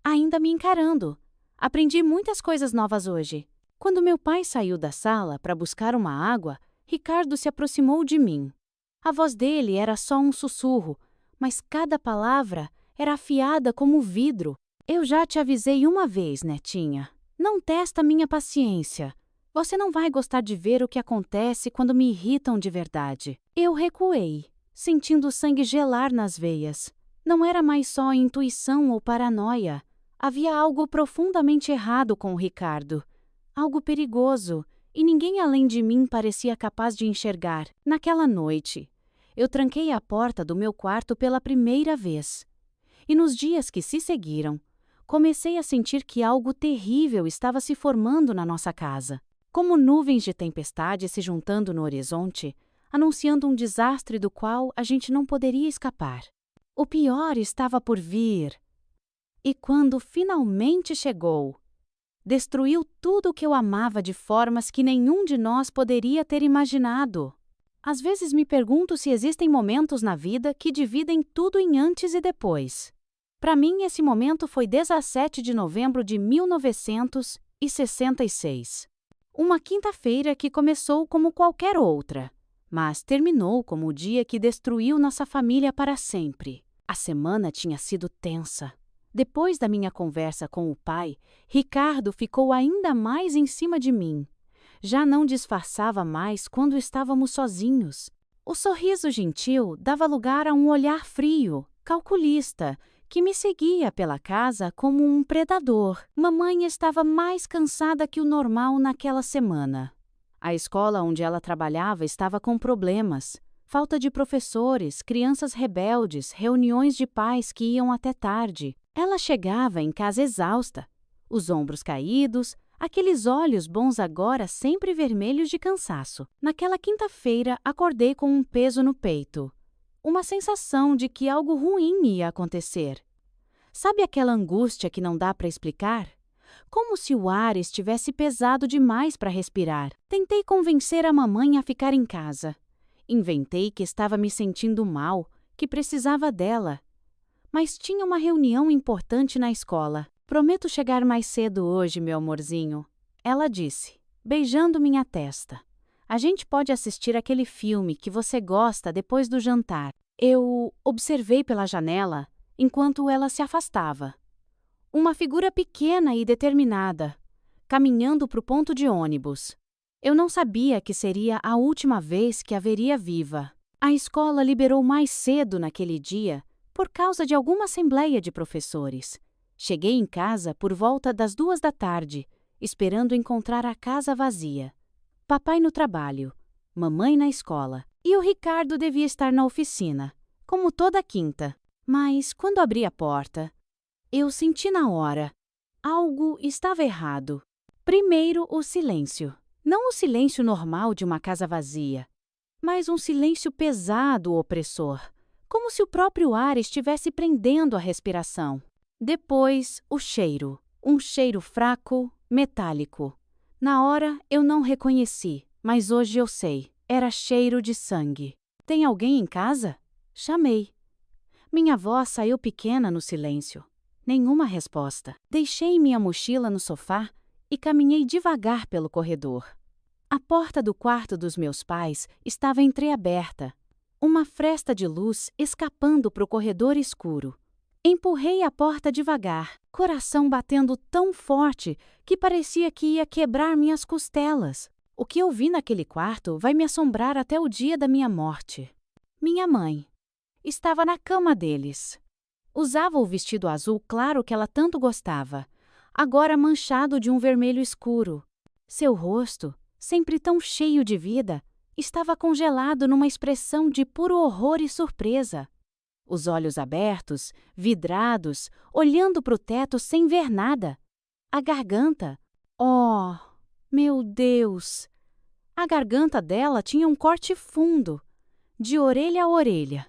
Ainda me encarando. Aprendi muitas coisas novas hoje. Quando meu pai saiu da sala para buscar uma água, Ricardo se aproximou de mim. A voz dele era só um sussurro, mas cada palavra era afiada como vidro. Eu já te avisei uma vez, netinha. Não testa minha paciência. Você não vai gostar de ver o que acontece quando me irritam de verdade. Eu recuei, sentindo o sangue gelar nas veias. Não era mais só intuição ou paranoia. Havia algo profundamente errado com o Ricardo. Algo perigoso, e ninguém além de mim parecia capaz de enxergar. Naquela noite, eu tranquei a porta do meu quarto pela primeira vez. E nos dias que se seguiram, comecei a sentir que algo terrível estava se formando na nossa casa. Como nuvens de tempestade se juntando no horizonte, anunciando um desastre do qual a gente não poderia escapar. O pior estava por vir. E quando finalmente chegou, destruiu tudo o que eu amava de formas que nenhum de nós poderia ter imaginado. Às vezes me pergunto se existem momentos na vida que dividem tudo em antes e depois. Para mim, esse momento foi 17 de novembro de 1966. Uma quinta-feira que começou como qualquer outra, mas terminou como o dia que destruiu nossa família para sempre. A semana tinha sido tensa. Depois da minha conversa com o pai, Ricardo ficou ainda mais em cima de mim. Já não disfarçava mais quando estávamos sozinhos. O sorriso gentil dava lugar a um olhar frio, calculista, que me seguia pela casa como um predador. Mamãe estava mais cansada que o normal naquela semana. A escola onde ela trabalhava estava com problemas. Falta de professores, crianças rebeldes, reuniões de pais que iam até tarde. Ela chegava em casa exausta, os ombros caídos, aqueles olhos bons agora sempre vermelhos de cansaço. Naquela quinta-feira, acordei com um peso no peito. Uma sensação de que algo ruim ia acontecer. Sabe aquela angústia que não dá para explicar? Como se o ar estivesse pesado demais para respirar. Tentei convencer a mamãe a ficar em casa. Inventei que estava me sentindo mal, que precisava dela. Mas tinha uma reunião importante na escola. Prometo chegar mais cedo hoje, meu amorzinho. Ela disse, beijando minha testa. A gente pode assistir aquele filme que você gosta depois do jantar. Eu observei pela janela enquanto ela se afastava. Uma figura pequena e determinada, caminhando para o ponto de ônibus. Eu não sabia que seria a última vez que a veria viva. A escola liberou mais cedo naquele dia por causa de alguma assembleia de professores. Cheguei em casa por volta das 2 da tarde, esperando encontrar a casa vazia. Papai no trabalho, mamãe na escola, e o Ricardo devia estar na oficina, como toda quinta. Mas, quando abri a porta, eu senti na hora. Algo estava errado. Primeiro, o silêncio. Não o silêncio normal de uma casa vazia, mas um silêncio pesado, opressor, como se o próprio ar estivesse prendendo a respiração. Depois, o cheiro. Um cheiro fraco, metálico. Na hora, eu não reconheci, mas hoje eu sei. Era cheiro de sangue. Tem alguém em casa? Chamei. Minha voz saiu pequena no silêncio. Nenhuma resposta. Deixei minha mochila no sofá e caminhei devagar pelo corredor. A porta do quarto dos meus pais estava entreaberta, uma fresta de luz escapando para o corredor escuro. Empurrei a porta devagar, coração batendo tão forte que parecia que ia quebrar minhas costelas. O que eu vi naquele quarto vai me assombrar até o dia da minha morte. Minha mãe estava na cama deles. Usava o vestido azul claro que ela tanto gostava, agora manchado de um vermelho escuro. Seu rosto, sempre tão cheio de vida, estava congelado numa expressão de puro horror e surpresa. Os olhos abertos, vidrados, olhando para o teto sem ver nada. A garganta. Oh, meu Deus! A garganta dela tinha um corte fundo, de orelha a orelha,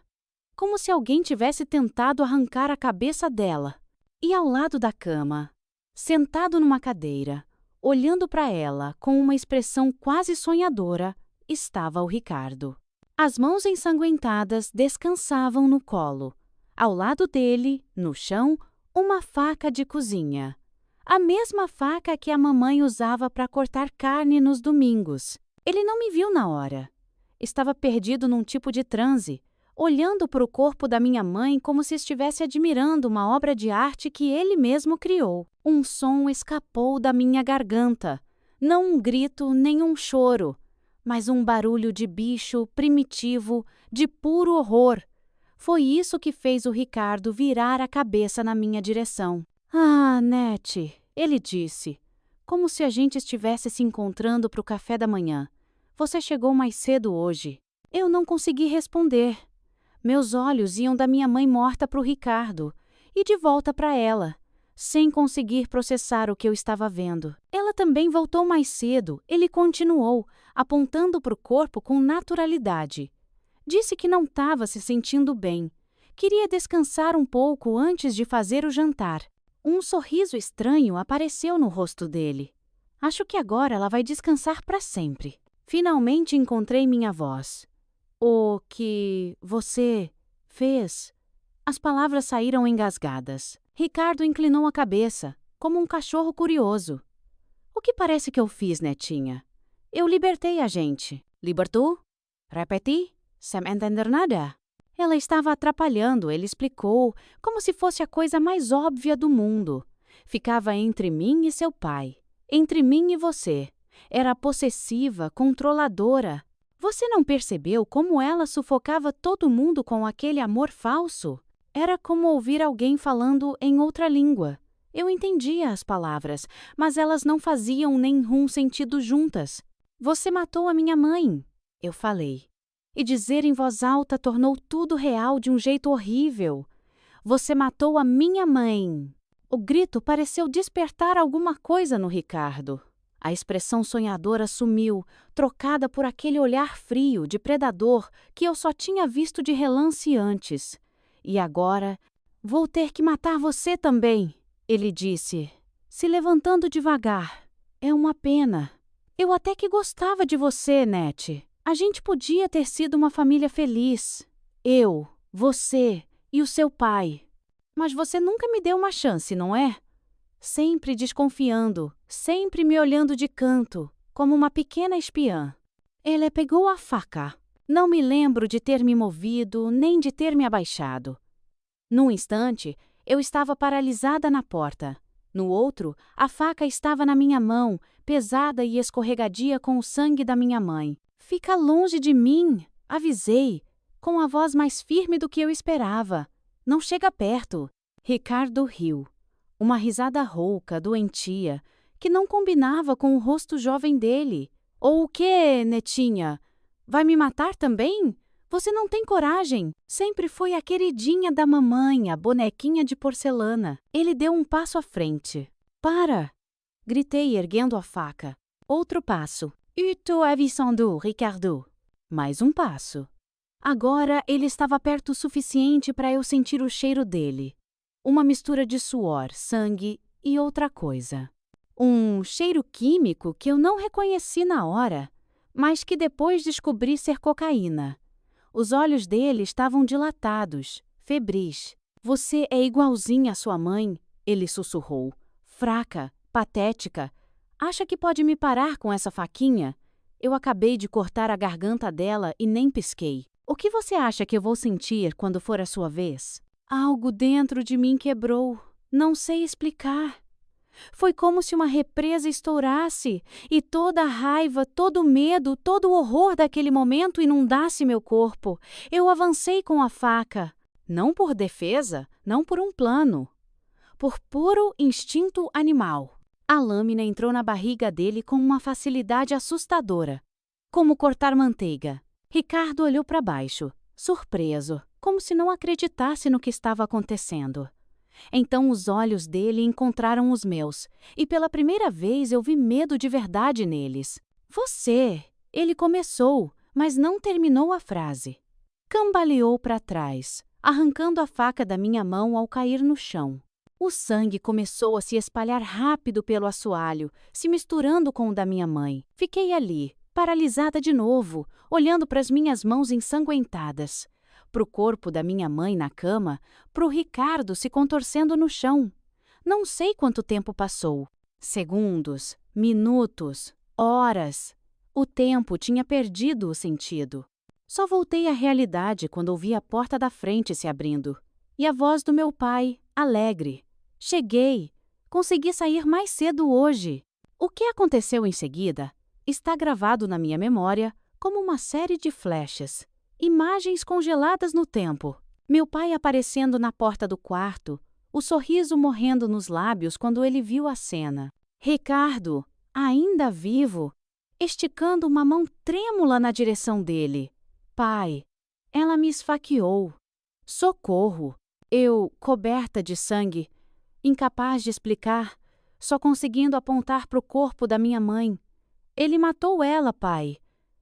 como se alguém tivesse tentado arrancar a cabeça dela. E ao lado da cama, sentado numa cadeira, olhando para ela com uma expressão quase sonhadora, estava o Ricardo. As mãos ensanguentadas descansavam no colo. Ao lado dele, no chão, uma faca de cozinha. A mesma faca que a mamãe usava para cortar carne nos domingos. Ele não me viu na hora. Estava perdido num tipo de transe, olhando para o corpo da minha mãe como se estivesse admirando uma obra de arte que ele mesmo criou. Um som escapou da minha garganta. Não um grito nem um choro, mas um barulho de bicho primitivo, de puro horror. Foi isso que fez o Ricardo virar a cabeça na minha direção. "Ah, Nete", ele disse, como se a gente estivesse se encontrando para o café da manhã. "Você chegou mais cedo hoje." Eu não consegui responder. Meus olhos iam da minha mãe morta para o Ricardo e de volta para ela, sem conseguir processar o que eu estava vendo. "Ela também voltou mais cedo", ele continuou, apontando para o corpo com naturalidade. Disse que não estava se sentindo bem. Queria descansar um pouco antes de fazer o jantar. Um sorriso estranho apareceu no rosto dele. "Acho que agora ela vai descansar para sempre." Finalmente encontrei minha voz. "O que você fez?" As palavras saíram engasgadas. Ricardo inclinou a cabeça, como um cachorro curioso. "O que parece que eu fiz, netinha?" "Eu libertei a gente." "Libertou?" "Repeti? Sem entender nada." Ela estava atrapalhando, ele explicou, como se fosse a coisa mais óbvia do mundo. Ficava entre mim e seu pai. Entre mim e você. Era possessiva, controladora. Você não percebeu como ela sufocava todo mundo com aquele amor falso? Era como ouvir alguém falando em outra língua. Eu entendia as palavras, mas elas não faziam nenhum sentido juntas. "Você matou a minha mãe", eu falei. E dizer em voz alta tornou tudo real de um jeito horrível. "Você matou a minha mãe." O grito pareceu despertar alguma coisa no Ricardo. A expressão sonhadora sumiu, trocada por aquele olhar frio, de predador, que eu só tinha visto de relance antes. "E agora, vou ter que matar você também", ele disse, se levantando devagar. "É uma pena. Eu até que gostava de você, Nete. A gente podia ter sido uma família feliz. Eu, você e o seu pai. Mas você nunca me deu uma chance, não é? Sempre desconfiando, sempre me olhando de canto, como uma pequena espiã." Ele pegou a faca. Não me lembro de ter me movido, nem de ter me abaixado. Num instante, eu estava paralisada na porta. No outro, a faca estava na minha mão, pesada e escorregadia com o sangue da minha mãe. "Fica longe de mim", avisei, com a voz mais firme do que eu esperava. "Não chega perto." Ricardo riu. Uma risada rouca, doentia, que não combinava com o rosto jovem dele. "Ou o quê, netinha? Vai me matar também? Você não tem coragem. Sempre foi a queridinha da mamãe, a bonequinha de porcelana." Ele deu um passo à frente. "Para!" gritei, erguendo a faca. Outro passo. "E tu avisando, Ricardo?" Mais um passo. Agora ele estava perto o suficiente para eu sentir o cheiro dele. Uma mistura de suor, sangue e outra coisa. Um cheiro químico que eu não reconheci na hora, mas que depois descobri ser cocaína. Os olhos dele estavam dilatados, febris. "Você é igualzinha à sua mãe", ele sussurrou. "Fraca, patética. Acha que pode me parar com essa faquinha?" Eu acabei de cortar a garganta dela e nem pisquei. "O que você acha que eu vou sentir quando for a sua vez?" Algo dentro de mim quebrou. Não sei explicar. Foi como se uma represa estourasse e toda a raiva, todo o medo, todo o horror daquele momento inundasse meu corpo. Eu avancei com a faca. Não por defesa, não por um plano. Por puro instinto animal. A lâmina entrou na barriga dele com uma facilidade assustadora. Como cortar manteiga. Ricardo olhou para baixo, surpreso, como se não acreditasse no que estava acontecendo. Então os olhos dele encontraram os meus, e pela primeira vez eu vi medo de verdade neles. "Você!" Ele começou, mas não terminou a frase. Cambaleou para trás, arrancando a faca da minha mão ao cair no chão. O sangue começou a se espalhar rápido pelo assoalho, se misturando com o da minha mãe. Fiquei ali, paralisada de novo, olhando para as minhas mãos ensanguentadas. Para o corpo da minha mãe na cama, para o Ricardo se contorcendo no chão. Não sei quanto tempo passou. Segundos, minutos, horas. O tempo tinha perdido o sentido. Só voltei à realidade quando ouvi a porta da frente se abrindo. E a voz do meu pai, alegre. Cheguei! Consegui sair mais cedo hoje! O que aconteceu em seguida está gravado na minha memória como uma série de flashes, imagens congeladas no tempo. Meu pai aparecendo na porta do quarto, o sorriso morrendo nos lábios quando ele viu a cena. Ricardo, ainda vivo, esticando uma mão trêmula na direção dele. Pai, ela me esfaqueou. Socorro! Eu, coberta de sangue, incapaz de explicar, só conseguindo apontar para o corpo da minha mãe. Ele matou ela, pai.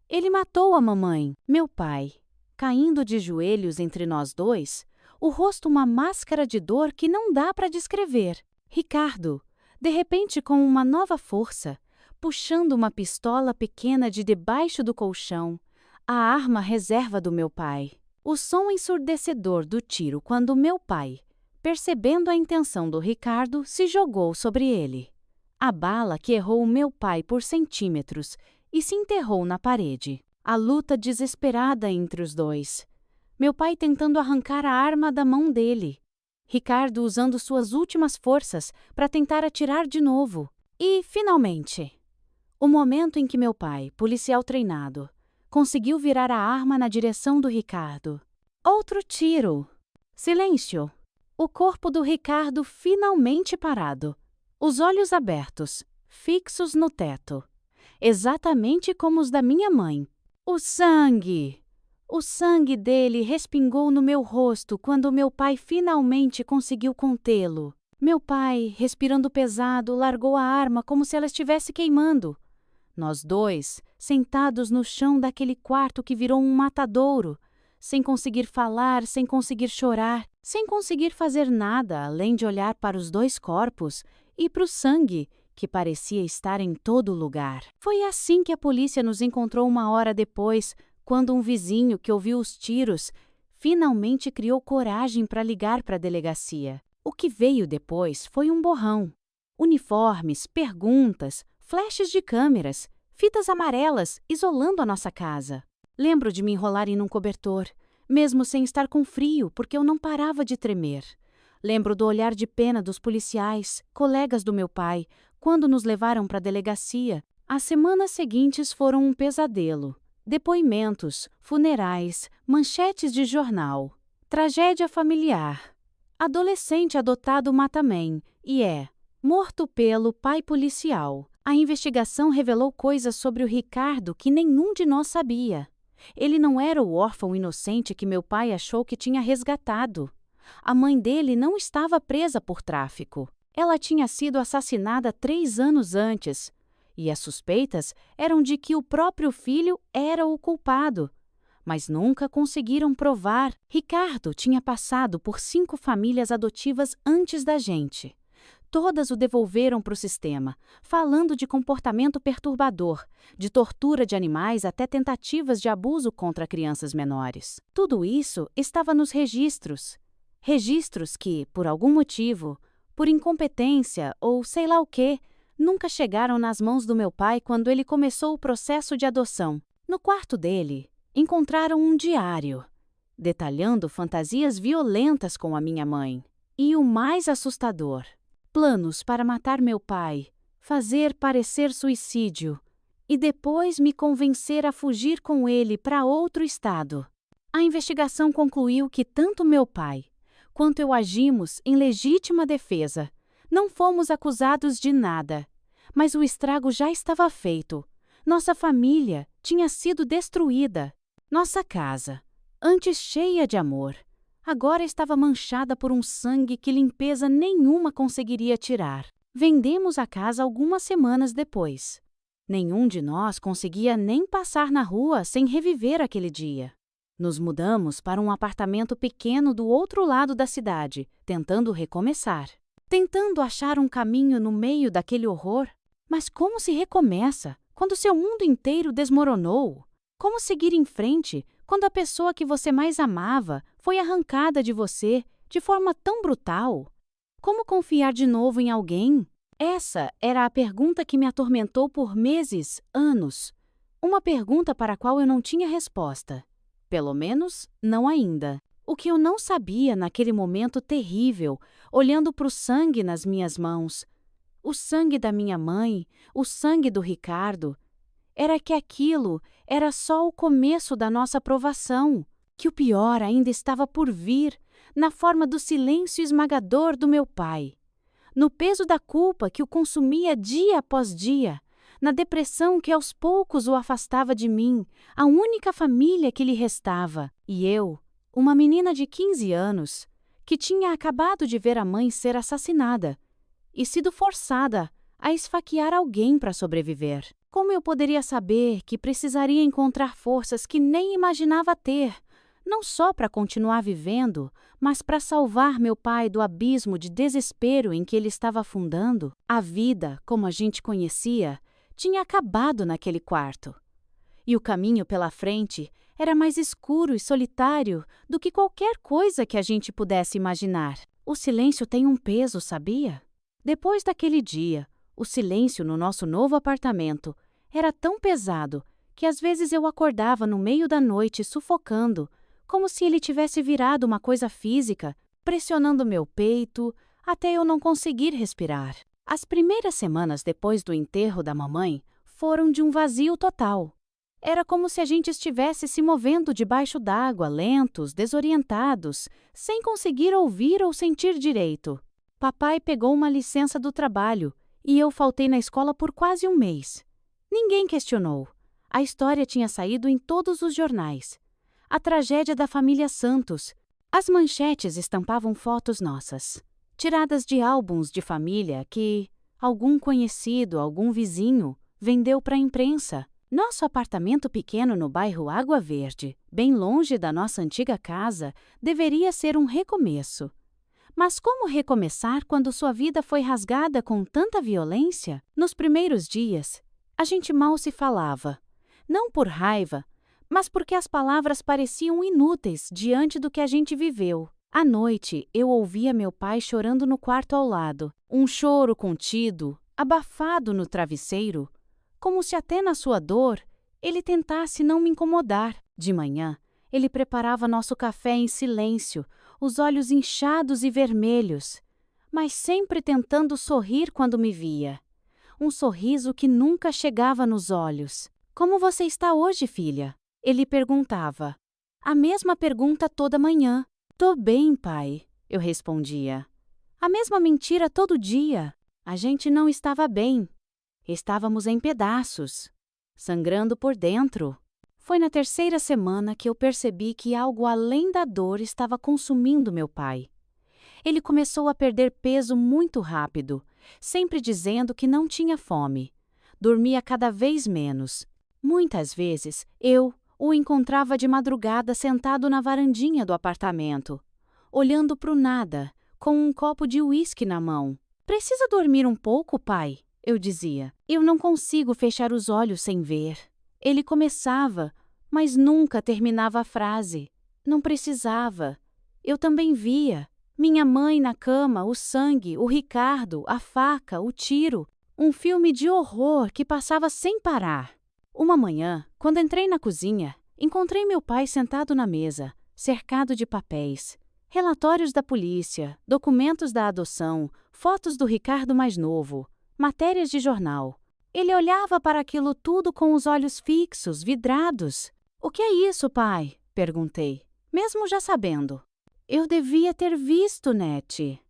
Ele matou a mamãe. Meu pai, caindo de joelhos entre nós dois, o rosto uma máscara de dor que não dá para descrever. Ricardo, de repente com uma nova força, puxando uma pistola pequena de debaixo do colchão, a arma reserva do meu pai. O som ensurdecedor do tiro quando meu pai, percebendo a intenção do Ricardo, se jogou sobre ele. A bala que errou meu pai por centímetros e se enterrou na parede. A luta desesperada entre os dois. Meu pai tentando arrancar a arma da mão dele. Ricardo usando suas últimas forças para tentar atirar de novo. E, finalmente, o momento em que meu pai, policial treinado, conseguiu virar a arma na direção do Ricardo. Outro tiro. Silêncio. O corpo do Ricardo finalmente parado. Os olhos abertos, fixos no teto. Exatamente como os da minha mãe. O sangue! O sangue dele respingou no meu rosto quando meu pai finalmente conseguiu contê-lo. Meu pai, respirando pesado, largou a arma como se ela estivesse queimando. Nós dois, sentados no chão daquele quarto que virou um matadouro, sem conseguir falar, sem conseguir chorar, sem conseguir fazer nada além de olhar para os dois corpos e para o sangue, que parecia estar em todo lugar. Foi assim que a polícia nos encontrou uma hora depois, quando um vizinho que ouviu os tiros finalmente criou coragem para ligar para a delegacia. O que veio depois foi um borrão. Uniformes, perguntas, flashes de câmeras, fitas amarelas isolando a nossa casa. Lembro de me enrolar em um cobertor, mesmo sem estar com frio, porque eu não parava de tremer. Lembro do olhar de pena dos policiais, colegas do meu pai, quando nos levaram para a delegacia. As semanas seguintes foram um pesadelo. Depoimentos, funerais, manchetes de jornal. Tragédia familiar. Adolescente adotado mata mãe e morto pelo pai policial. A investigação revelou coisas sobre o Ricardo que nenhum de nós sabia. Ele não era o órfão inocente que meu pai achou que tinha resgatado. A mãe dele não estava presa por tráfico. Ela tinha sido assassinada 3 anos antes. E as suspeitas eram de que o próprio filho era o culpado. Mas nunca conseguiram provar. Ricardo tinha passado por 5 famílias adotivas antes da gente. Todas o devolveram para o sistema, falando de comportamento perturbador, de tortura de animais até tentativas de abuso contra crianças menores. Tudo isso estava nos registros. Registros que, por algum motivo, por incompetência ou sei lá o quê, nunca chegaram nas mãos do meu pai quando ele começou o processo de adoção. No quarto dele, encontraram um diário, detalhando fantasias violentas com a minha mãe. E o mais assustador, planos para matar meu pai, fazer parecer suicídio e depois me convencer a fugir com ele para outro estado. A investigação concluiu que tanto meu pai quanto eu agimos em legítima defesa. Não fomos acusados de nada, mas o estrago já estava feito. Nossa família tinha sido destruída. Nossa casa, antes cheia de amor, agora estava manchada por um sangue que limpeza nenhuma conseguiria tirar. Vendemos a casa algumas semanas depois. Nenhum de nós conseguia nem passar na rua sem reviver aquele dia. Nos mudamos para um apartamento pequeno do outro lado da cidade, tentando recomeçar. Tentando achar um caminho no meio daquele horror. Mas como se recomeça quando seu mundo inteiro desmoronou? Como seguir em frente quando a pessoa que você mais amava foi arrancada de você de forma tão brutal? Como confiar de novo em alguém? Essa era a pergunta que me atormentou por meses, anos. Uma pergunta para a qual eu não tinha resposta. Pelo menos, não ainda. O que eu não sabia naquele momento terrível, olhando para o sangue nas minhas mãos, o sangue da minha mãe, o sangue do Ricardo, era que aquilo era só o começo da nossa provação, que o pior ainda estava por vir, na forma do silêncio esmagador do meu pai, no peso da culpa que o consumia dia após dia, na depressão que aos poucos o afastava de mim, a única família que lhe restava, e eu, uma menina de 15 anos, que tinha acabado de ver a mãe ser assassinada e sido forçada a esfaquear alguém para sobreviver. Como eu poderia saber que precisaria encontrar forças que nem imaginava ter, não só para continuar vivendo, mas para salvar meu pai do abismo de desespero em que ele estava afundando? A vida, como a gente conhecia, tinha acabado naquele quarto. E o caminho pela frente era mais escuro e solitário do que qualquer coisa que a gente pudesse imaginar. O silêncio tem um peso, sabia? Depois daquele dia, o silêncio no nosso novo apartamento era tão pesado que às vezes eu acordava no meio da noite sufocando, como se ele tivesse virado uma coisa física, pressionando meu peito até eu não conseguir respirar. As primeiras semanas depois do enterro da mamãe foram de um vazio total. Era como se a gente estivesse se movendo debaixo d'água, lentos, desorientados, sem conseguir ouvir ou sentir direito. Papai pegou uma licença do trabalho e eu faltei na escola por quase um mês. Ninguém questionou. A história tinha saído em todos os jornais. A tragédia da família Santos. As manchetes estampavam fotos nossas, tiradas de álbuns de família que algum conhecido, algum vizinho, vendeu para a imprensa. Nosso apartamento pequeno no bairro Água Verde, bem longe da nossa antiga casa, deveria ser um recomeço. Mas como recomeçar quando sua vida foi rasgada com tanta violência? Nos primeiros dias, a gente mal se falava. Não por raiva, mas porque as palavras pareciam inúteis diante do que a gente viveu. À noite, eu ouvia meu pai chorando no quarto ao lado. Um choro contido, abafado no travesseiro, como se até na sua dor ele tentasse não me incomodar. De manhã, ele preparava nosso café em silêncio, os olhos inchados e vermelhos, mas sempre tentando sorrir quando me via. Um sorriso que nunca chegava nos olhos. Como você está hoje, filha? Ele perguntava. A mesma pergunta toda manhã. Tô bem, pai, eu respondia. A mesma mentira todo dia. A gente não estava bem. Estávamos em pedaços, sangrando por dentro. Foi na terceira semana que eu percebi que algo além da dor estava consumindo meu pai. Ele começou a perder peso muito rápido, sempre dizendo que não tinha fome. Dormia cada vez menos. Muitas vezes, eu o encontrava de madrugada sentado na varandinha do apartamento, olhando para o nada, com um copo de uísque na mão. Precisa dormir um pouco, pai? Eu dizia. Eu não consigo fechar os olhos sem ver. Ele começava, mas nunca terminava a frase. Não precisava. Eu também via. Minha mãe na cama, o sangue, o Ricardo, a faca, o tiro. Um filme de horror que passava sem parar. Uma manhã, quando entrei na cozinha, encontrei meu pai sentado na mesa, cercado de papéis. Relatórios da polícia, documentos da adoção, fotos do Ricardo mais novo, matérias de jornal. Ele olhava para aquilo tudo com os olhos fixos, vidrados. O que é isso, pai? Perguntei, mesmo já sabendo. Eu devia ter visto, Nete.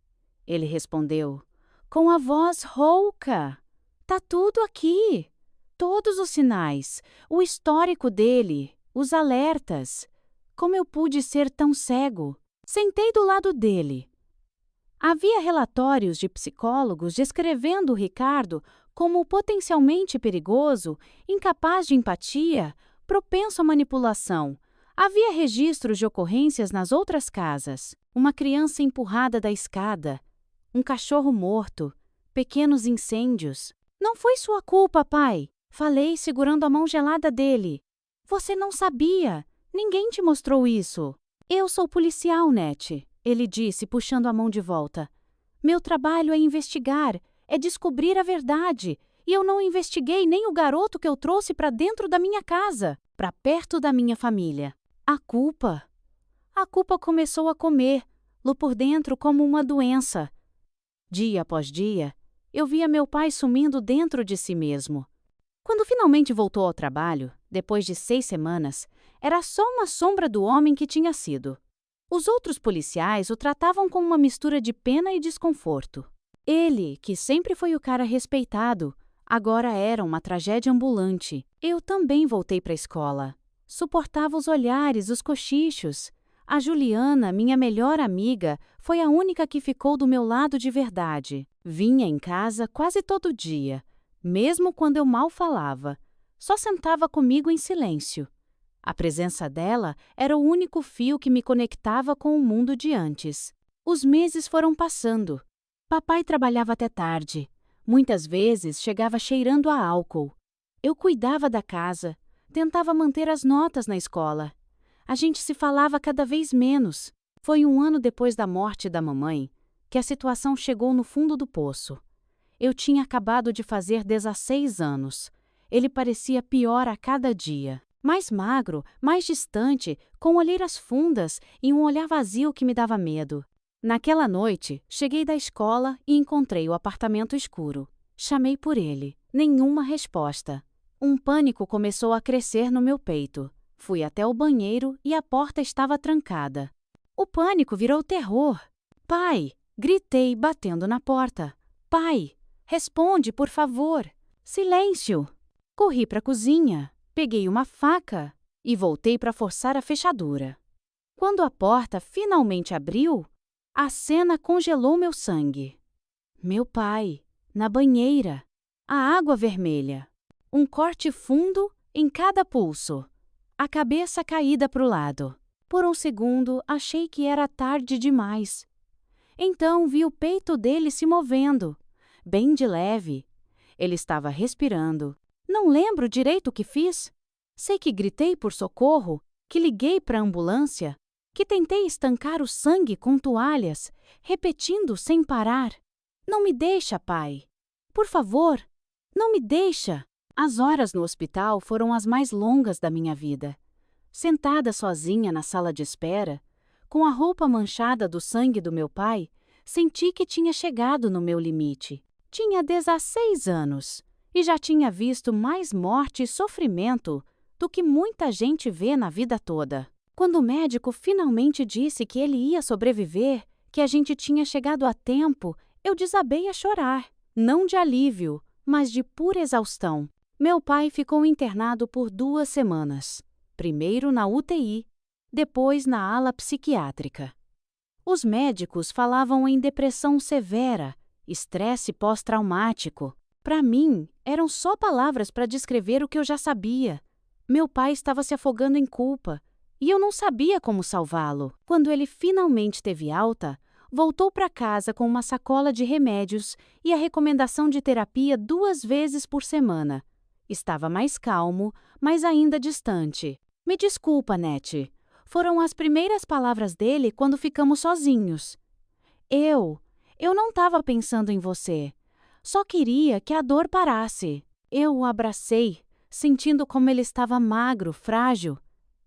Ele respondeu, com a voz rouca. Tá tudo aqui. Todos os sinais, o histórico dele, os alertas. Como eu pude ser tão cego? Sentei do lado dele. Havia relatórios de psicólogos descrevendo o Ricardo como potencialmente perigoso, incapaz de empatia, propenso à manipulação. Havia registros de ocorrências nas outras casas. Uma criança empurrada da escada, um cachorro morto, pequenos incêndios. Não foi sua culpa, pai. Falei segurando a mão gelada dele. Você não sabia. Ninguém te mostrou isso. Eu sou policial, Nete, ele disse, puxando a mão de volta. Meu trabalho é investigar, é descobrir a verdade. E eu não investiguei nem o garoto que eu trouxe para dentro da minha casa, para perto da minha família. A culpa. A culpa começou a comer-lo por dentro como uma doença. Dia após dia, eu via meu pai sumindo dentro de si mesmo. Quando finalmente voltou ao trabalho, depois de 6 semanas, era só uma sombra do homem que tinha sido. Os outros policiais o tratavam com uma mistura de pena e desconforto. Ele, que sempre foi o cara respeitado, agora era uma tragédia ambulante. Eu também voltei para a escola. Suportava os olhares, os cochichos. A Juliana, minha melhor amiga, foi a única que ficou do meu lado de verdade. Vinha em casa quase todo dia, mesmo quando eu mal falava. Só sentava comigo em silêncio. A presença dela era o único fio que me conectava com o mundo de antes. Os meses foram passando. Papai trabalhava até tarde. Muitas vezes chegava cheirando a álcool. Eu cuidava da casa, tentava manter as notas na escola. A gente se falava cada vez menos. Foi 1 ano depois da morte da mamãe que a situação chegou no fundo do poço. Eu tinha acabado de fazer 16 anos. Ele parecia pior a cada dia. Mais magro, mais distante, com olheiras fundas e um olhar vazio que me dava medo. Naquela noite, cheguei da escola e encontrei o apartamento escuro. Chamei por ele. Nenhuma resposta. Um pânico começou a crescer no meu peito. Fui até o banheiro e a porta estava trancada. O pânico virou terror. Pai! Gritei, batendo na porta. Pai! Responde, por favor! Silêncio! Corri para a cozinha, peguei uma faca e voltei para forçar a fechadura. Quando a porta finalmente abriu, a cena congelou meu sangue. Meu pai, na banheira, a água vermelha, um corte fundo em cada pulso, a cabeça caída para o lado. Por um segundo, achei que era tarde demais. Então vi o peito dele se movendo, bem de leve. Ele estava respirando. Não lembro direito o que fiz. Sei que gritei por socorro, que liguei para a ambulância, que tentei estancar o sangue com toalhas, repetindo sem parar. Não me deixa, pai. Por favor, não me deixa. As horas no hospital foram as mais longas da minha vida. Sentada sozinha na sala de espera, com a roupa manchada do sangue do meu pai, senti que tinha chegado no meu limite. Tinha 16 anos e já tinha visto mais morte e sofrimento do que muita gente vê na vida toda. Quando o médico finalmente disse que ele ia sobreviver, que a gente tinha chegado a tempo, eu desabei a chorar. Não de alívio, mas de pura exaustão. Meu pai ficou internado por 2 semanas. Primeiro na UTI, depois na ala psiquiátrica. Os médicos falavam em depressão severa, estresse pós-traumático. Para mim, eram só palavras para descrever o que eu já sabia. Meu pai estava se afogando em culpa, e eu não sabia como salvá-lo. Quando ele finalmente teve alta, voltou para casa com uma sacola de remédios e a recomendação de terapia 2 vezes por semana. Estava mais calmo, mas ainda distante. Me desculpa, Nete. Foram as primeiras palavras dele quando ficamos sozinhos. Eu não estava pensando em você. Só queria que a dor parasse. Eu o abracei, sentindo como ele estava magro, frágil.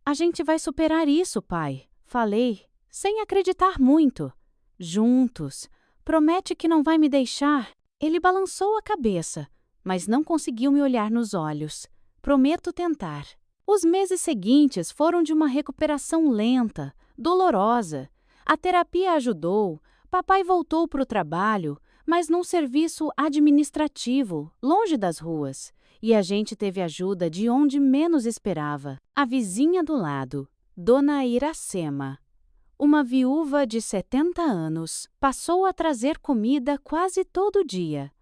A gente vai superar isso, pai. Falei, sem acreditar muito. Juntos. Promete que não vai me deixar. Ele balançou a cabeça, mas não conseguiu me olhar nos olhos. Prometo tentar. Os meses seguintes foram de uma recuperação lenta, dolorosa. A terapia ajudou, papai voltou para o trabalho, mas num serviço administrativo, longe das ruas, e a gente teve ajuda de onde menos esperava. A vizinha do lado, Dona Iracema, uma viúva de 70 anos, passou a trazer comida quase todo dia,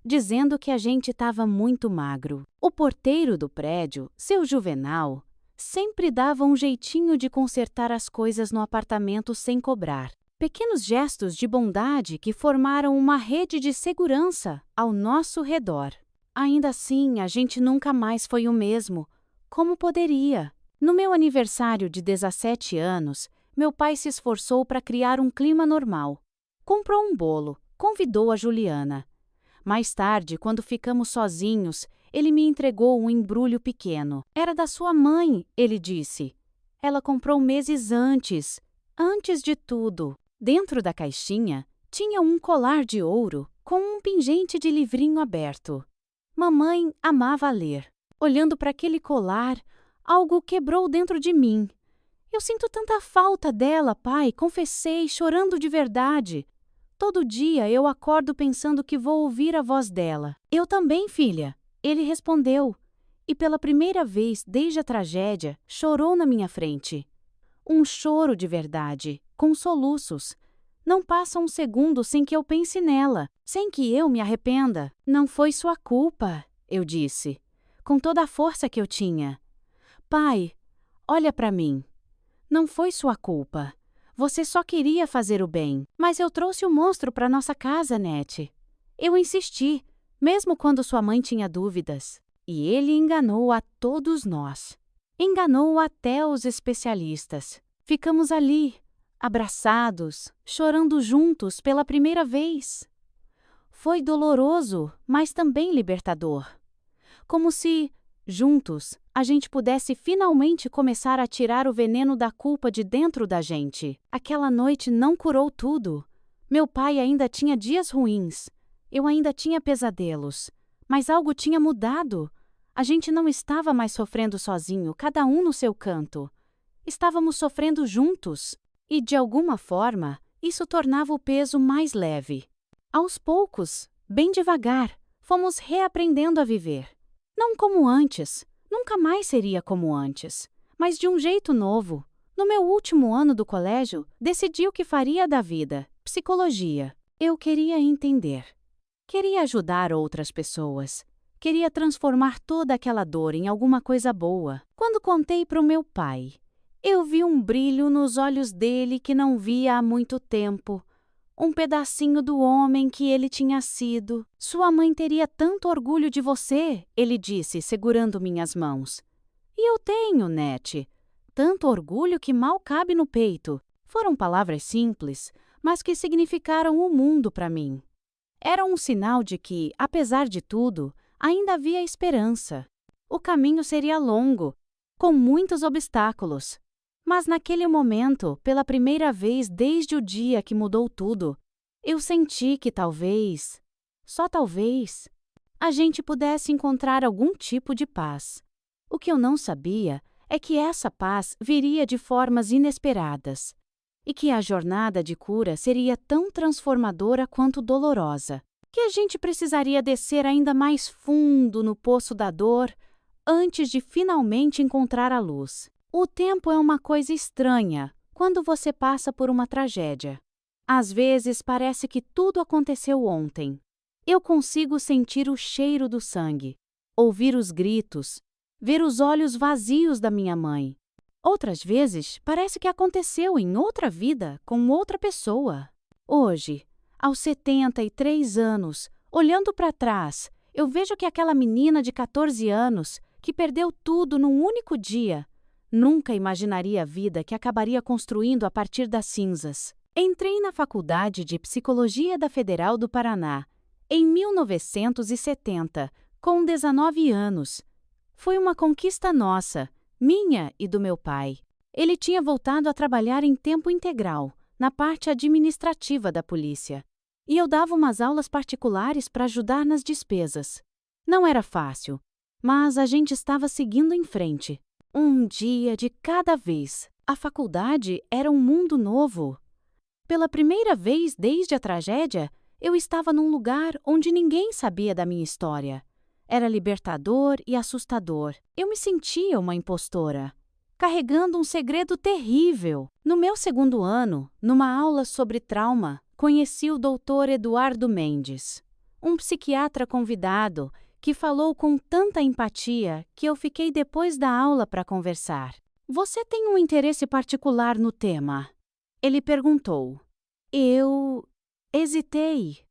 dizendo que a gente estava muito magro. O porteiro do prédio, seu Juvenal, sempre dava um jeitinho de consertar as coisas no apartamento sem cobrar. Pequenos gestos de bondade que formaram uma rede de segurança ao nosso redor. Ainda assim, a gente nunca mais foi o mesmo. Como poderia? No meu aniversário de 17 anos, meu pai se esforçou para criar um clima normal. Comprou um bolo, convidou a Juliana. Mais tarde, quando ficamos sozinhos, ele me entregou um embrulho pequeno. Era da sua mãe, ele disse. Ela comprou meses antes. Antes de tudo. Dentro da caixinha, tinha um colar de ouro com um pingente de livrinho aberto. Mamãe amava ler. Olhando para aquele colar, algo quebrou dentro de mim. Eu sinto tanta falta dela, pai, confessei, chorando de verdade. Todo dia eu acordo pensando que vou ouvir a voz dela. Eu também, filha. Ele respondeu. E pela primeira vez desde a tragédia, chorou na minha frente. Um choro de verdade, com soluços. Não passa um segundo sem que eu pense nela, sem que eu me arrependa. Não foi sua culpa, eu disse, com toda a força que eu tinha. Pai, olha para mim. Não foi sua culpa. Você só queria fazer o bem. Mas eu trouxe o monstro para nossa casa, Nete. Eu insisti, mesmo quando sua mãe tinha dúvidas. E ele enganou a todos nós. Enganou até os especialistas. Ficamos ali, abraçados, chorando juntos pela primeira vez. Foi doloroso, mas também libertador. Como se, juntos, a gente pudesse finalmente começar a tirar o veneno da culpa de dentro da gente. Aquela noite não curou tudo. Meu pai ainda tinha dias ruins. Eu ainda tinha pesadelos. Mas algo tinha mudado. A gente não estava mais sofrendo sozinho, cada um no seu canto. Estávamos sofrendo juntos. E, de alguma forma, isso tornava o peso mais leve. Aos poucos, bem devagar, fomos reaprendendo a viver. Não como antes, nunca mais seria como antes, mas de um jeito novo. No meu último ano do colégio, decidi o que faria da vida, psicologia. Eu queria entender. Queria ajudar outras pessoas. Queria transformar toda aquela dor em alguma coisa boa. Quando contei para o meu pai, eu vi um brilho nos olhos dele que não via há muito tempo. Um pedacinho do homem que ele tinha sido. Sua mãe teria tanto orgulho de você, ele disse, segurando minhas mãos. E eu tenho, Nete. Tanto orgulho que mal cabe no peito. Foram palavras simples, mas que significaram o mundo para mim. Era um sinal de que, apesar de tudo, ainda havia esperança. O caminho seria longo, com muitos obstáculos. Mas naquele momento, pela primeira vez desde o dia que mudou tudo, eu senti que talvez, só talvez, a gente pudesse encontrar algum tipo de paz. O que eu não sabia é que essa paz viria de formas inesperadas e que a jornada de cura seria tão transformadora quanto dolorosa, que a gente precisaria descer ainda mais fundo no poço da dor antes de finalmente encontrar a luz. O tempo é uma coisa estranha quando você passa por uma tragédia. Às vezes parece que tudo aconteceu ontem. Eu consigo sentir o cheiro do sangue, ouvir os gritos, ver os olhos vazios da minha mãe. Outras vezes parece que aconteceu em outra vida com outra pessoa. Hoje, aos 73 anos, olhando para trás, eu vejo que aquela menina de 14 anos, que perdeu tudo num único dia, nunca imaginaria a vida que acabaria construindo a partir das cinzas. Entrei na Faculdade de Psicologia da Federal do Paraná, em 1970, com 19 anos. Foi uma conquista nossa, minha e do meu pai. Ele tinha voltado a trabalhar em tempo integral, na parte administrativa da polícia. E eu dava umas aulas particulares para ajudar nas despesas. Não era fácil, mas a gente estava seguindo em frente. Um dia de cada vez. A faculdade era um mundo novo. Pela primeira vez desde a tragédia, eu estava num lugar onde ninguém sabia da minha história. Era libertador e assustador. Eu me sentia uma impostora, carregando um segredo terrível. No meu segundo ano, numa aula sobre trauma, conheci o Dr. Eduardo Mendes, um psiquiatra convidado que falou com tanta empatia que eu fiquei depois da aula para conversar. Você tem um interesse particular no tema? Ele perguntou. Eu hesitei.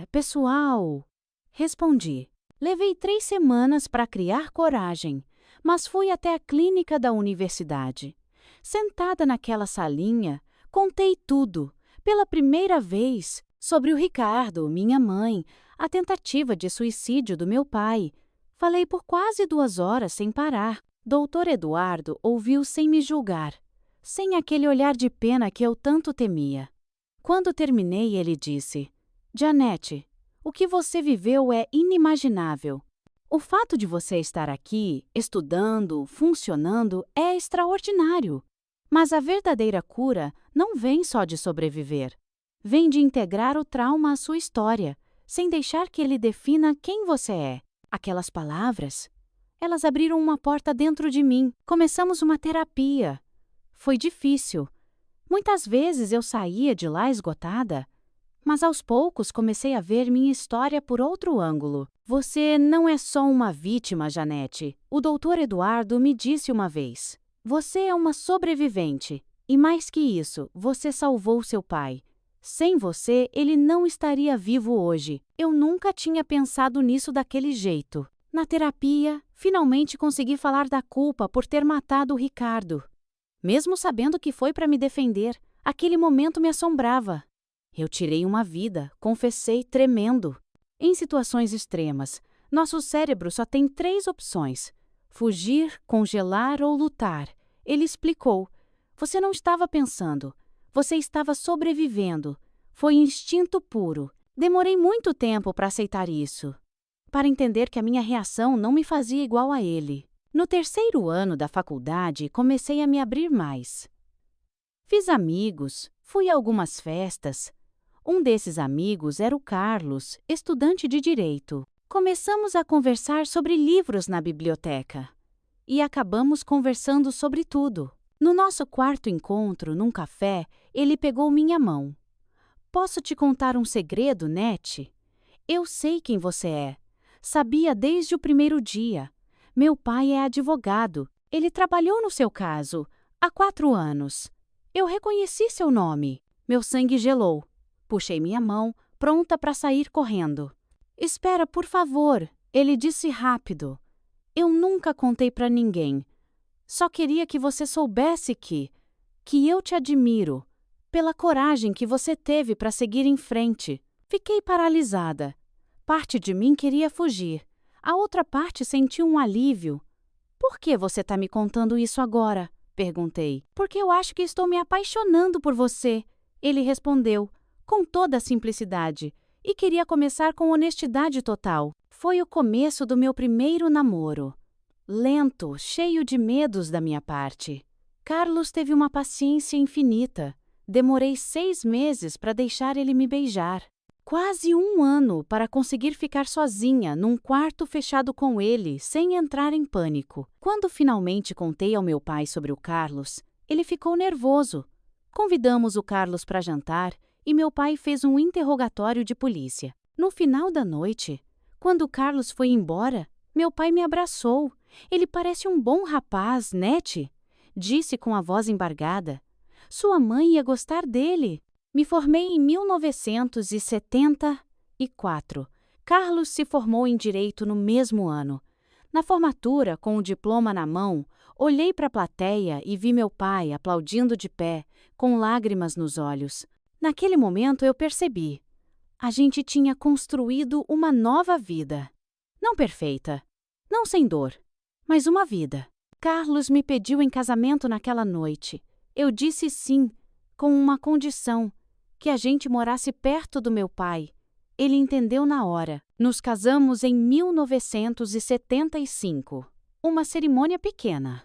Pessoal, respondi. Levei 3 semanas para criar coragem, mas fui até a clínica da universidade. Sentada naquela salinha, contei tudo, pela primeira vez, sobre o Ricardo, minha mãe, a tentativa de suicídio do meu pai. Falei por quase 2 horas sem parar. Doutor Eduardo ouviu sem me julgar, sem aquele olhar de pena que eu tanto temia. Quando terminei, ele disse: Janete, o que você viveu é inimaginável. O fato de você estar aqui, estudando, funcionando, é extraordinário. Mas a verdadeira cura não vem só de sobreviver. Vem de integrar o trauma à sua história, sem deixar que ele defina quem você é. Aquelas palavras, elas abriram uma porta dentro de mim. Começamos uma terapia. Foi difícil. Muitas vezes eu saía de lá esgotada, mas aos poucos comecei a ver minha história por outro ângulo. Você não é só uma vítima, Janete. O doutor Eduardo me disse uma vez. Você é uma sobrevivente. E mais que isso, você salvou seu pai. Sem você, ele não estaria vivo hoje. Eu nunca tinha pensado nisso daquele jeito. Na terapia, finalmente consegui falar da culpa por ter matado o Ricardo. Mesmo sabendo que foi para me defender, aquele momento me assombrava. Eu tirei uma vida, confessei tremendo. Em situações extremas, nosso cérebro só tem 3 opções: fugir, congelar ou lutar. Ele explicou. Você não estava pensando. Você estava sobrevivendo. Foi instinto puro. Demorei muito tempo para aceitar isso, para entender que a minha reação não me fazia igual a ele. No 3º ano da faculdade, comecei a me abrir mais. Fiz amigos, fui a algumas festas. Um desses amigos era o Carlos, estudante de Direito. Começamos a conversar sobre livros na biblioteca. E acabamos conversando sobre tudo. No nosso 4º encontro, num café, ele pegou minha mão. Posso te contar um segredo, Nete? Eu sei quem você é. Sabia desde o primeiro dia. Meu pai é advogado. Ele trabalhou no seu caso há 4 anos. Eu reconheci seu nome. Meu sangue gelou. Puxei minha mão, pronta para sair correndo. Espera, por favor, ele disse rápido. Eu nunca contei para ninguém. Só queria que você soubesse que eu te admiro, pela coragem que você teve para seguir em frente. Fiquei paralisada. Parte de mim queria fugir. A outra parte sentiu um alívio. Por que você está me contando isso agora? Perguntei. Porque eu acho que estou me apaixonando por você. Ele respondeu, com toda a simplicidade, e queria começar com honestidade total. Foi o começo do meu primeiro namoro. Lento, cheio de medos da minha parte. Carlos teve uma paciência infinita. Demorei 6 meses para deixar ele me beijar. Quase 1 ano para conseguir ficar sozinha num quarto fechado com ele, sem entrar em pânico. Quando finalmente contei ao meu pai sobre o Carlos, ele ficou nervoso. Convidamos o Carlos para jantar e meu pai fez um interrogatório de polícia. No final da noite, quando o Carlos foi embora, meu pai me abraçou. Ele parece um bom rapaz, Nete, disse com a voz embargada. Sua mãe ia gostar dele. Me formei em 1974. Carlos se formou em Direito no mesmo ano. Na formatura, com o diploma na mão, olhei para a plateia e vi meu pai aplaudindo de pé, com lágrimas nos olhos. Naquele momento eu percebi. A gente tinha construído uma nova vida. Não perfeita, não sem dor, mas uma vida. Carlos me pediu em casamento naquela noite. Eu disse sim, com uma condição: que a gente morasse perto do meu pai. Ele entendeu na hora. Nos casamos em 1975. Uma cerimônia pequena.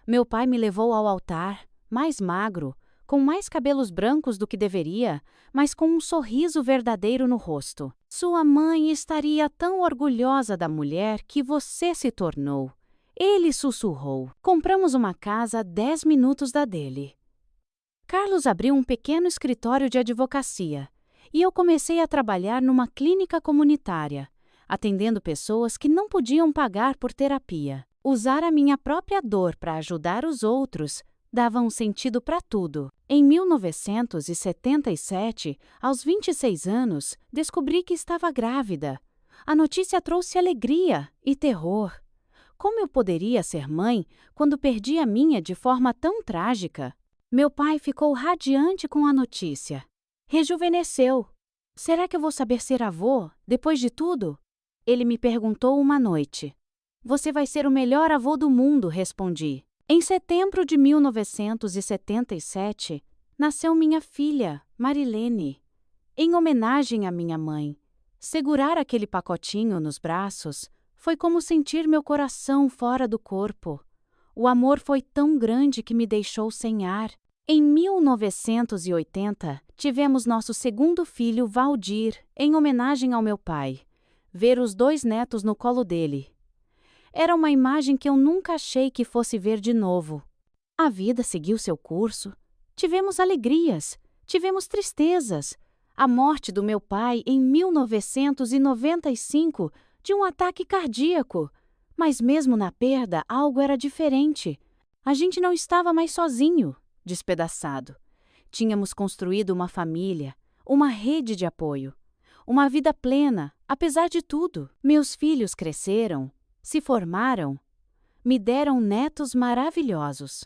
Meu pai me levou ao altar, mais magro, com mais cabelos brancos do que deveria, mas com um sorriso verdadeiro no rosto. Sua mãe estaria tão orgulhosa da mulher que você se tornou. Ele sussurrou. Compramos uma casa a 10 minutos da dele. Carlos abriu um pequeno escritório de advocacia e eu comecei a trabalhar numa clínica comunitária, atendendo pessoas que não podiam pagar por terapia. Usar a minha própria dor para ajudar os outros dava um sentido para tudo. Em 1977, aos 26 anos, descobri que estava grávida. A notícia trouxe alegria e terror. Como eu poderia ser mãe quando perdi a minha de forma tão trágica? Meu pai ficou radiante com a notícia. Rejuvenesceu. Será que eu vou saber ser avô, depois de tudo? Ele me perguntou uma noite. Você vai ser o melhor avô do mundo, respondi. Em setembro de 1977, nasceu minha filha, Marilene. Em homenagem à minha mãe, segurar aquele pacotinho nos braços foi como sentir meu coração fora do corpo. O amor foi tão grande que me deixou sem ar. Em 1980, tivemos nosso segundo filho, Valdir, em homenagem ao meu pai. Ver os 2 netos no colo dele. Era uma imagem que eu nunca achei que fosse ver de novo. A vida seguiu seu curso. Tivemos alegrias, tivemos tristezas. A morte do meu pai em 1995 de um ataque cardíaco. Mas mesmo na perda, algo era diferente. A gente não estava mais sozinho, despedaçado. Tínhamos construído uma família, uma rede de apoio. Uma vida plena, apesar de tudo. Meus filhos cresceram, se formaram, me deram netos maravilhosos.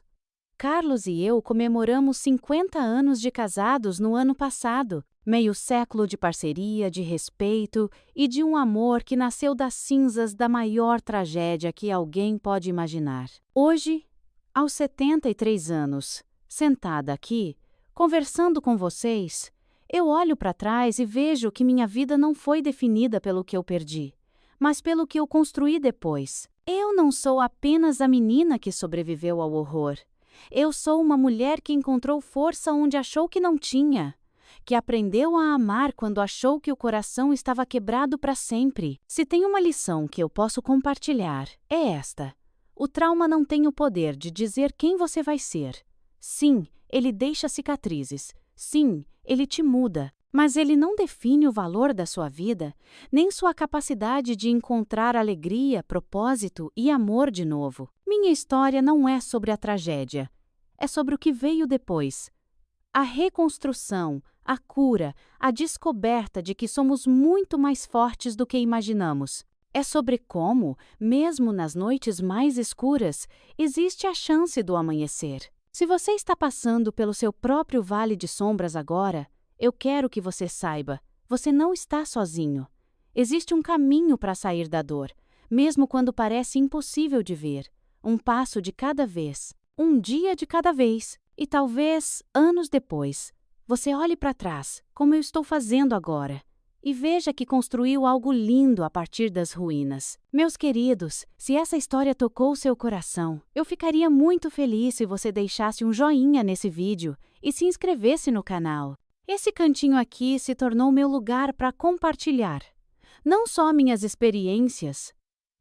Carlos e eu comemoramos 50 anos de casados no ano passado, meio século de parceria, de respeito e de um amor que nasceu das cinzas da maior tragédia que alguém pode imaginar. Hoje, aos 73 anos, sentada aqui, conversando com vocês, eu olho para trás e vejo que minha vida não foi definida pelo que eu perdi, mas pelo que eu construí depois. Eu não sou apenas a menina que sobreviveu ao horror. Eu sou uma mulher que encontrou força onde achou que não tinha, que aprendeu a amar quando achou que o coração estava quebrado para sempre. Se tem uma lição que eu posso compartilhar, é esta. O trauma não tem o poder de dizer quem você vai ser. Sim, ele deixa cicatrizes. Sim, ele te muda. Mas ele não define o valor da sua vida, nem sua capacidade de encontrar alegria, propósito e amor de novo. Minha história não é sobre a tragédia, é sobre o que veio depois. A reconstrução, a cura, a descoberta de que somos muito mais fortes do que imaginamos. É sobre como, mesmo nas noites mais escuras, existe a chance do amanhecer. Se você está passando pelo seu próprio vale de sombras agora, eu quero que você saiba, você não está sozinho. Existe um caminho para sair da dor, mesmo quando parece impossível de ver. Um passo de cada vez, um dia de cada vez. E talvez, anos depois, você olhe para trás, como eu estou fazendo agora, e veja que construiu algo lindo a partir das ruínas. Meus queridos, se essa história tocou seu coração, eu ficaria muito feliz se você deixasse um joinha nesse vídeo e se inscrevesse no canal. Esse cantinho aqui se tornou meu lugar para compartilhar, não só minhas experiências,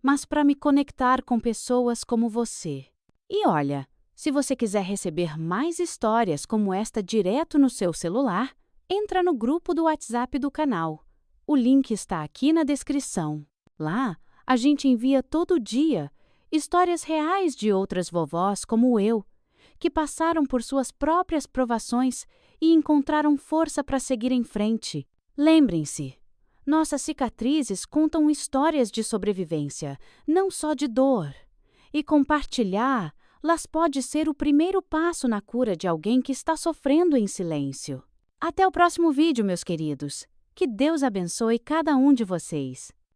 mas para me conectar com pessoas como você. E olha, se você quiser receber mais histórias como esta direto no seu celular, entra no grupo do WhatsApp do canal. O link está aqui na descrição. Lá, a gente envia todo dia histórias reais de outras vovós como eu, que passaram por suas próprias provações e encontraram força para seguir em frente. Lembrem-se, nossas cicatrizes contam histórias de sobrevivência, não só de dor. E compartilhá-las pode ser o primeiro passo na cura de alguém que está sofrendo em silêncio. Até o próximo vídeo, meus queridos. Que Deus abençoe cada um de vocês.